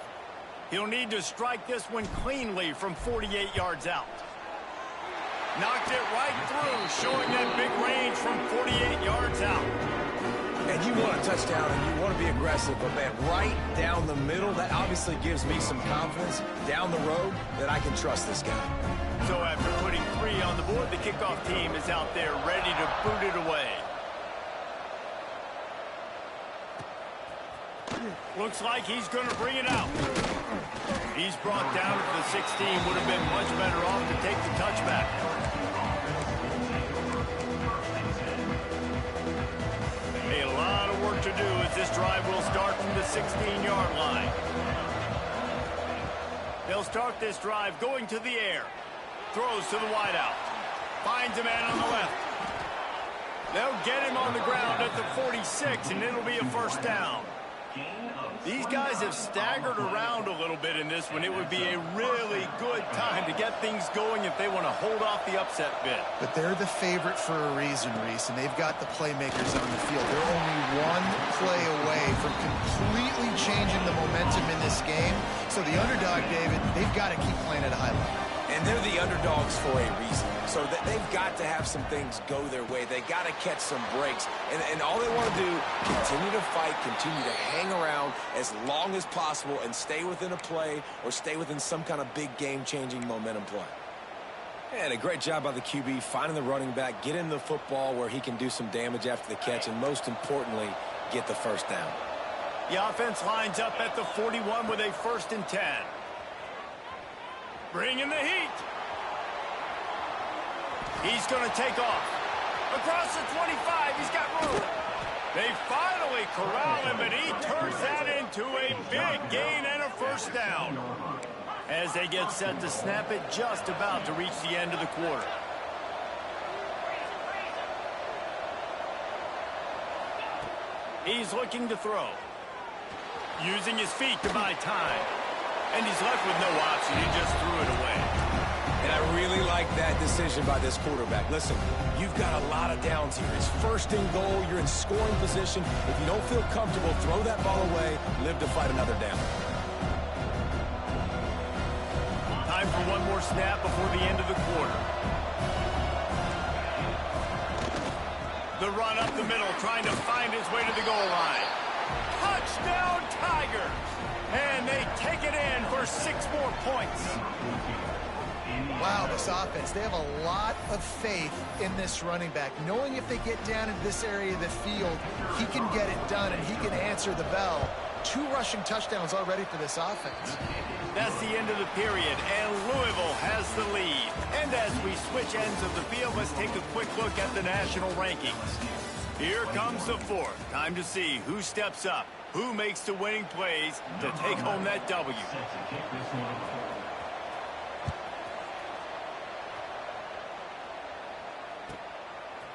He'll need to strike this one cleanly from 48 yards out. Knocked it right through, showing that big range from 48 yards out. And you want a touchdown and you want to be aggressive, but man, right down the middle, that obviously gives me some confidence down the road that I can trust this guy. So after putting 3 on the board, the kickoff team is out there ready to boot it away. Looks like he's going to bring it out. He's brought down at the 16. Would have been much better off to take the touchback. A lot of work to do as this drive will start from the 16-yard line. They'll start this drive going to the air. Throws to the wideout. Finds a man on the left. They'll get him on the ground at the 46, and it'll be a first down. These guys have staggered around a little bit in this one. It would be a really good time to get things going if they want to hold off the upset bid. But they're the favorite for a reason, Reese, and they've got the playmakers on the field. They're only one play away from completely changing the momentum in this game. So the underdog, David, they've got to keep playing at a high level. And they're the underdogs for a reason. So they've got to have some things go their way. They got to catch some breaks. And all they want to do, continue to fight, continue to hang around as long as possible and stay within a play or stay within some kind of big game-changing momentum play. And a great job by the QB finding the running back, getting the football where he can do some damage after the catch, and most importantly, get the first down. The offense lines up at the 41 with a 1st and 10. Bringing the heat. He's going to take off. Across the 25, he's got room. They finally corral him, and he turns that into a big gain and a first down. as they get set to snap it just about to reach the end of the quarter. He's looking to throw. Using his feet to buy time. And he's left with no option. He just threw it away. And I really like that decision by this quarterback. Listen, you've got a lot of downs here. It's first and goal. You're in scoring position. If you don't feel comfortable, throw that ball away. Live to fight another down. Time for one more snap before the end of the quarter. The run up the middle, trying to find his way to the goal line. Touchdown, Tigers! And they take it in for 6 more points. Wow, this offense, they have a lot of faith in this running back, knowing if they get down into this area of the field, he can get it done and he can answer the bell. 2 rushing touchdowns already for this offense. That's the end of the period, and Louisville has the lead. And as we switch ends of the field, let's take a quick look at the national rankings. Here comes the 4th. Time to see who steps up, who makes the winning plays to take home that W.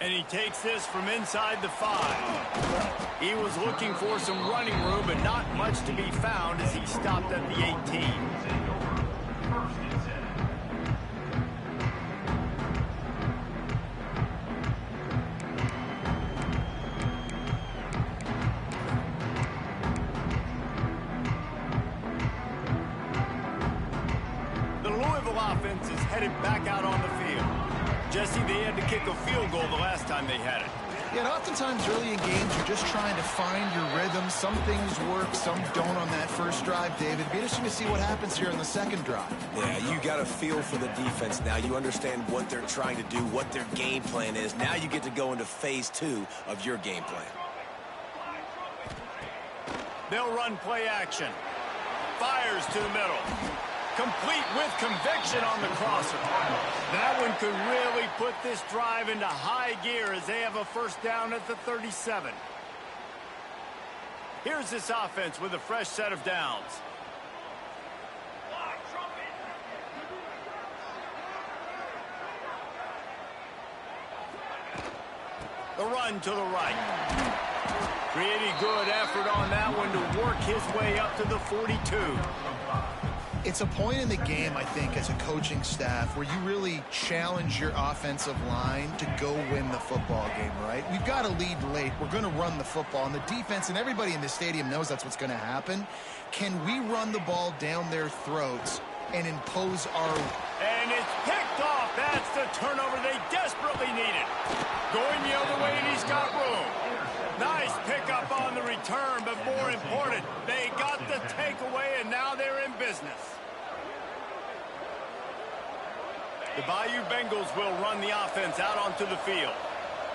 And he takes this from inside the 5. He was looking for some running room, but not much to be found as he stopped at the 18. The Louisville offense is headed back out on the field. Jesse, they had to kick a field goal the last time they had it. Yeah, and oftentimes early in games, you're just trying to find your rhythm. Some things work, some don't on that first drive, David. It'd be interesting to see what happens here on the second drive. Yeah, you got a feel for the defense now. You understand what they're trying to do, what their game plan is. Now you get to go into phase 2 of your game plan. They'll run play action. Fires to the middle. Complete with conviction on the crosser. That one could really put this drive into high gear as they have a first down at the 37. Here's this offense with a fresh set of downs. The run to the right. Pretty good effort on that one to work his way up to the 42. It's a point in the game, I think, as a coaching staff where you really challenge your offensive line to go win the football game, right? We've got to lead late. We're going to run the football. And the defense and everybody in the stadium knows that's what's going to happen. Can we run the ball down their throats and impose our... And it's picked off. That's the turnover they desperately needed. Going the other way, and he's got room. Nice pickup on the return, but more important, they got the takeaway, and now they're in business. The Bayou Bengals will run the offense out onto the field.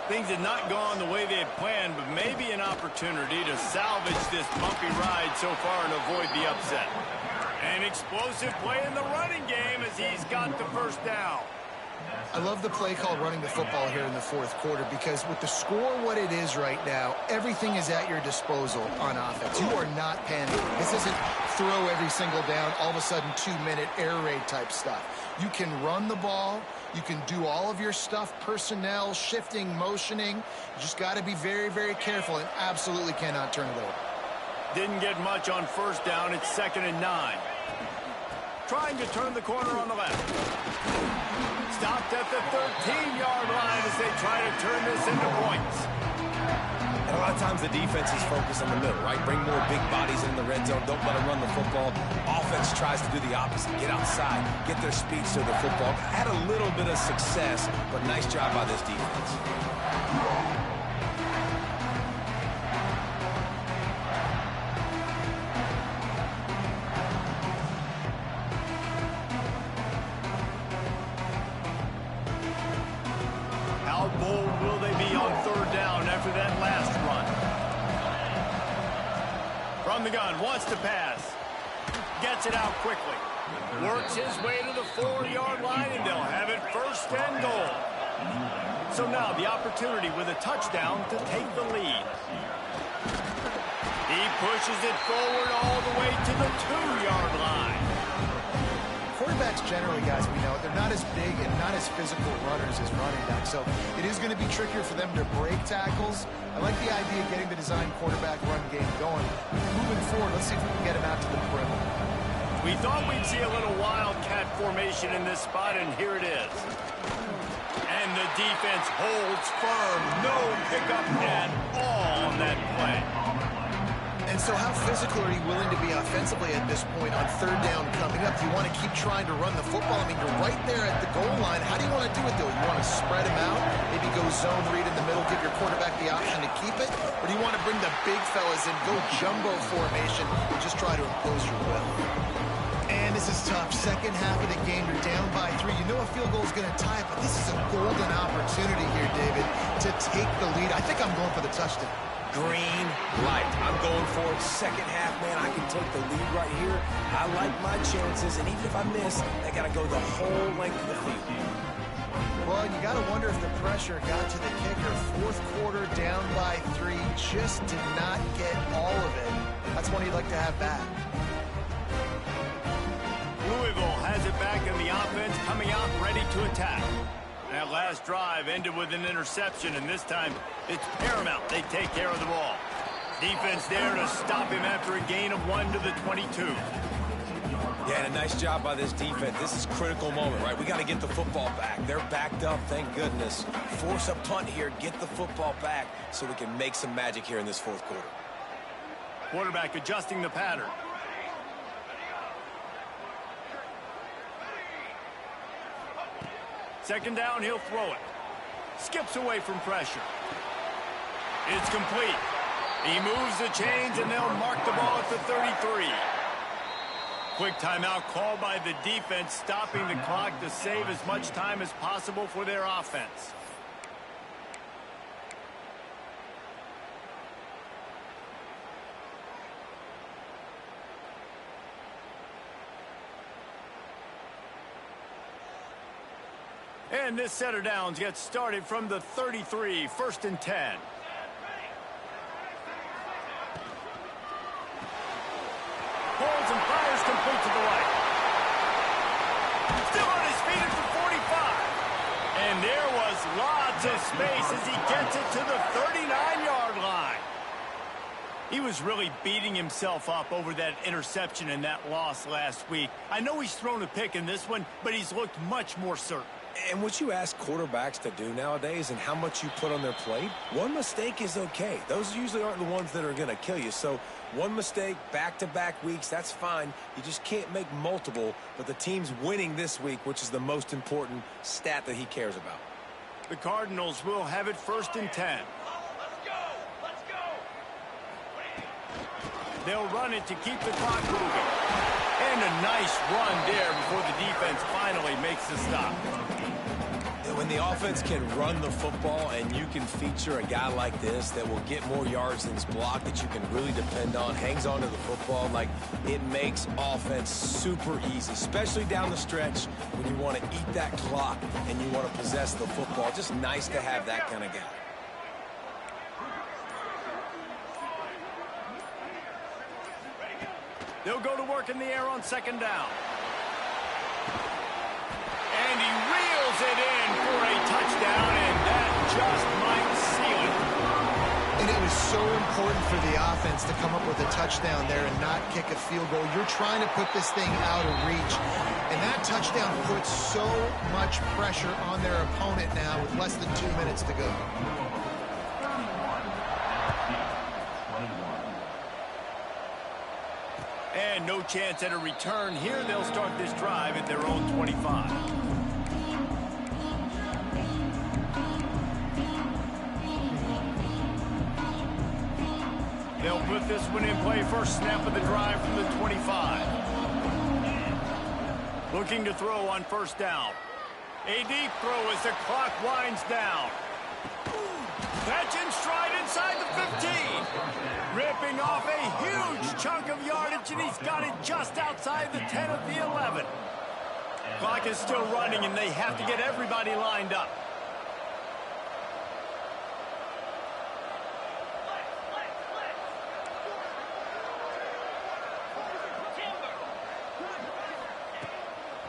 Things had not gone the way they had planned, but maybe an opportunity to salvage this bumpy ride so far and avoid the upset. An explosive play in the running game as he's got the first down. I love the play called running the football here in the 4th quarter because with the score what it is right now, everything is at your disposal on offense. You are not panicking. This isn't throw every single down, all of a sudden 2-minute air raid type stuff. You can run the ball. You can do all of your stuff, personnel, shifting, motioning. You just got to be very, very careful and absolutely cannot turn it over. Didn't get much on first down. It's 2nd and 9. Trying to turn the corner on the left. Stopped at the 13-yard line as they try to turn this into points. And a lot of times the defense is focused on the middle, right? Bring more big bodies in the red zone. Don't let them run the football. Offense tries to do the opposite. Get outside. Get their speed to the football. Had a little bit of success, but nice job by this defense. How bold will they be on 3rd down after that last run? From the gun, wants to pass. Gets it out quickly. Works his way to the 4-yard line, and they'll have it 1st and goal. So now the opportunity with a touchdown to take the lead. He pushes it forward all the way to the 2-yard line. backs generally, guys, we know, they're not as big and not as physical runners as running backs. So it is going to be trickier for them to break tackles. I like the idea of getting the design quarterback run game going. Moving forward, let's see if we can get him out to the perimeter. We thought we'd see a little wildcat formation in this spot, and here it is. And the defense holds firm. No pickup at all on that play. And so how physical are you willing to be offensively at this point on third down coming up? Do you want to keep trying to run the football? I mean, you're right there at the goal line. How do you want to do it, though? You want to spread him out, maybe go zone read in the middle, give your quarterback the option to keep it? Or do you want to bring the big fellas in, go jumbo formation, and just try to impose your will? And this is tough. Second half of the game, you're down by 3. You know a field goal is going to tie it, but this is a golden opportunity here, David, to take the lead. I think I'm going for the touchdown. Green light. I'm going for it. Second half, man, I can take the lead right here. I like my chances, and even if I miss, I got to go the whole length of the field. Well, you got to wonder if the pressure got to the kicker. Fourth quarter, down by 3, just did not get all of it. That's one you'd like to have back. Louisville has it back in the offense, coming out ready to attack. That last drive ended with an interception, and this time it's paramount they take care of the ball. Defense there to stop him after a gain of 1 to the 22. Yeah, and a nice job by this defense. This is a critical moment, right? We got to get the football back. They're backed up, thank goodness. Force a punt here, get the football back so we can make some magic here in this fourth quarter. Quarterback adjusting the pattern. Second down, he'll throw it. Skips away from pressure. It's complete. He moves the chains, and they'll mark the ball at the 33. Quick timeout called by the defense, stopping the clock to save as much time as possible for their offense. And this set of downs gets started from the 33, 1st and 10. Holds and fires complete to the right. Still on his feet at the 45. And there was lots of space as he gets it to the 39-yard line. He was really beating himself up over that interception and that loss last week. I know he's thrown a pick in this one, but he's looked much more certain. And what you ask quarterbacks to do nowadays and how much you put on their plate, one mistake is okay. Those usually aren't the ones that are going to kill you. So one mistake, back-to-back weeks, that's fine. You just can't make multiple. But the team's winning this week, which is the most important stat that he cares about. The Cardinals will have it 1st and 10. They'll run it to keep the clock moving. And a nice run there before the defense finally makes the stop. When the offense can run the football and you can feature a guy like this that will get more yards than his block, that you can really depend on, hangs on to the football, like, it makes offense super easy, especially down the stretch when you want to eat that clock and you want to possess the football. Just nice to have that kind of guy. They'll go to work in the air on 2nd down. And he reels it in for a touchdown, and that just might seal it. And it was so important for the offense to come up with a touchdown there and not kick a field goal. You're trying to put this thing out of reach. And that touchdown puts so much pressure on their opponent now with less than 2 minutes to go. And no chance at a return here. They'll start this drive at their own 25. They'll put this one in play. First snap of the drive from the 25. Looking to throw on 1st down. A deep throw as the clock winds down. Catch in stride inside the 15. Ripping off a huge chunk of yardage, and he's got it just outside the 10 of the 11. Clock is still running, and they have to get everybody lined up.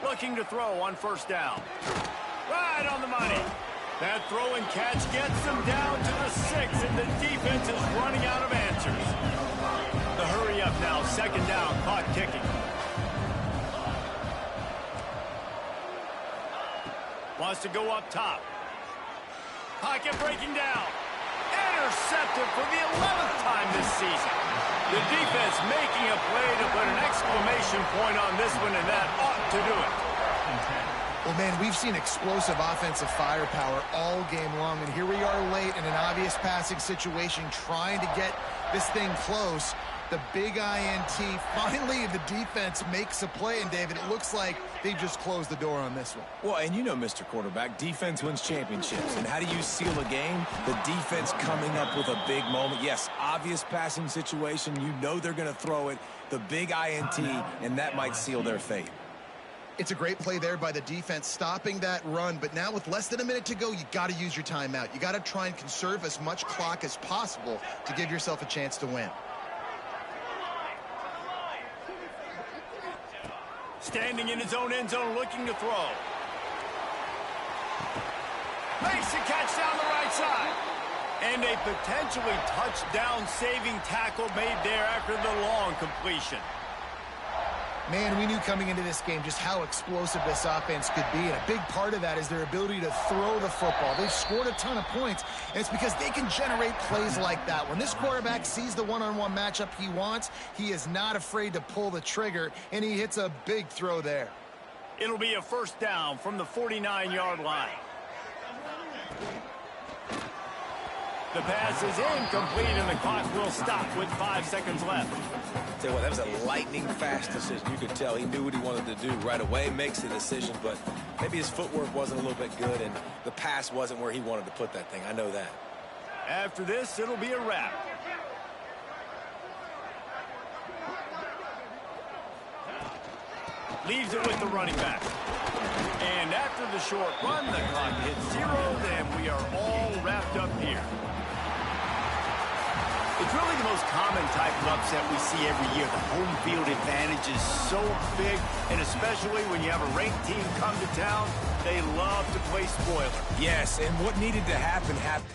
Looking to throw on first down. Right on the money. That throw and catch gets them down to the 6, and the defense is running out of answers. The hurry up now, second down, clock ticking. Wants to go up top. Pocket breaking down. Intercepted for the 11th time this season. The defense making a play to put an exclamation point on this one, and that ought to do it. Well, man, we've seen explosive offensive firepower all game long, and here we are late in an obvious passing situation trying to get this thing close. The big INT, finally the defense makes a play, and David, it looks like they just closed the door on this one. Well, and you know, Mr. Quarterback, defense wins championships. And how do you seal a game? The defense coming up with a big moment. Yes, obvious passing situation. You know they're going to throw it. The big INT, and that might seal their fate. It's a great play there by the defense, stopping that run. But now with less than a minute to go, you got to use your timeout. You got to try and conserve as much clock as possible to give yourself a chance to win. Standing in his own end zone, looking to throw. Makes a catch down the right side. And a potentially touchdown-saving tackle made there after the long completion. Man, we knew coming into this game just how explosive this offense could be, and a big part of that is their ability to throw the football. They've scored a ton of points, and it's because they can generate plays like that. When this quarterback sees the one-on-one matchup he wants, he is not afraid to pull the trigger, and he hits a big throw there. It'll be a first down from the 49-yard line. The pass is incomplete, and the clock will stop with 5 seconds left. Tell you what, that was a lightning-fast decision. You could tell he knew what he wanted to do right away, makes the decision, but maybe his footwork wasn't a little bit good, and the pass wasn't where he wanted to put that thing. I know that. After this, it'll be a wrap. Leaves it with the running back. And after the short run, the clock hits 0, and we are all wrapped up here. It's really the most common type of upset we see every year. The home field advantage is so big, and especially when you have a ranked team come to town, they love to play spoiler. Yes, and what needed to happen happened.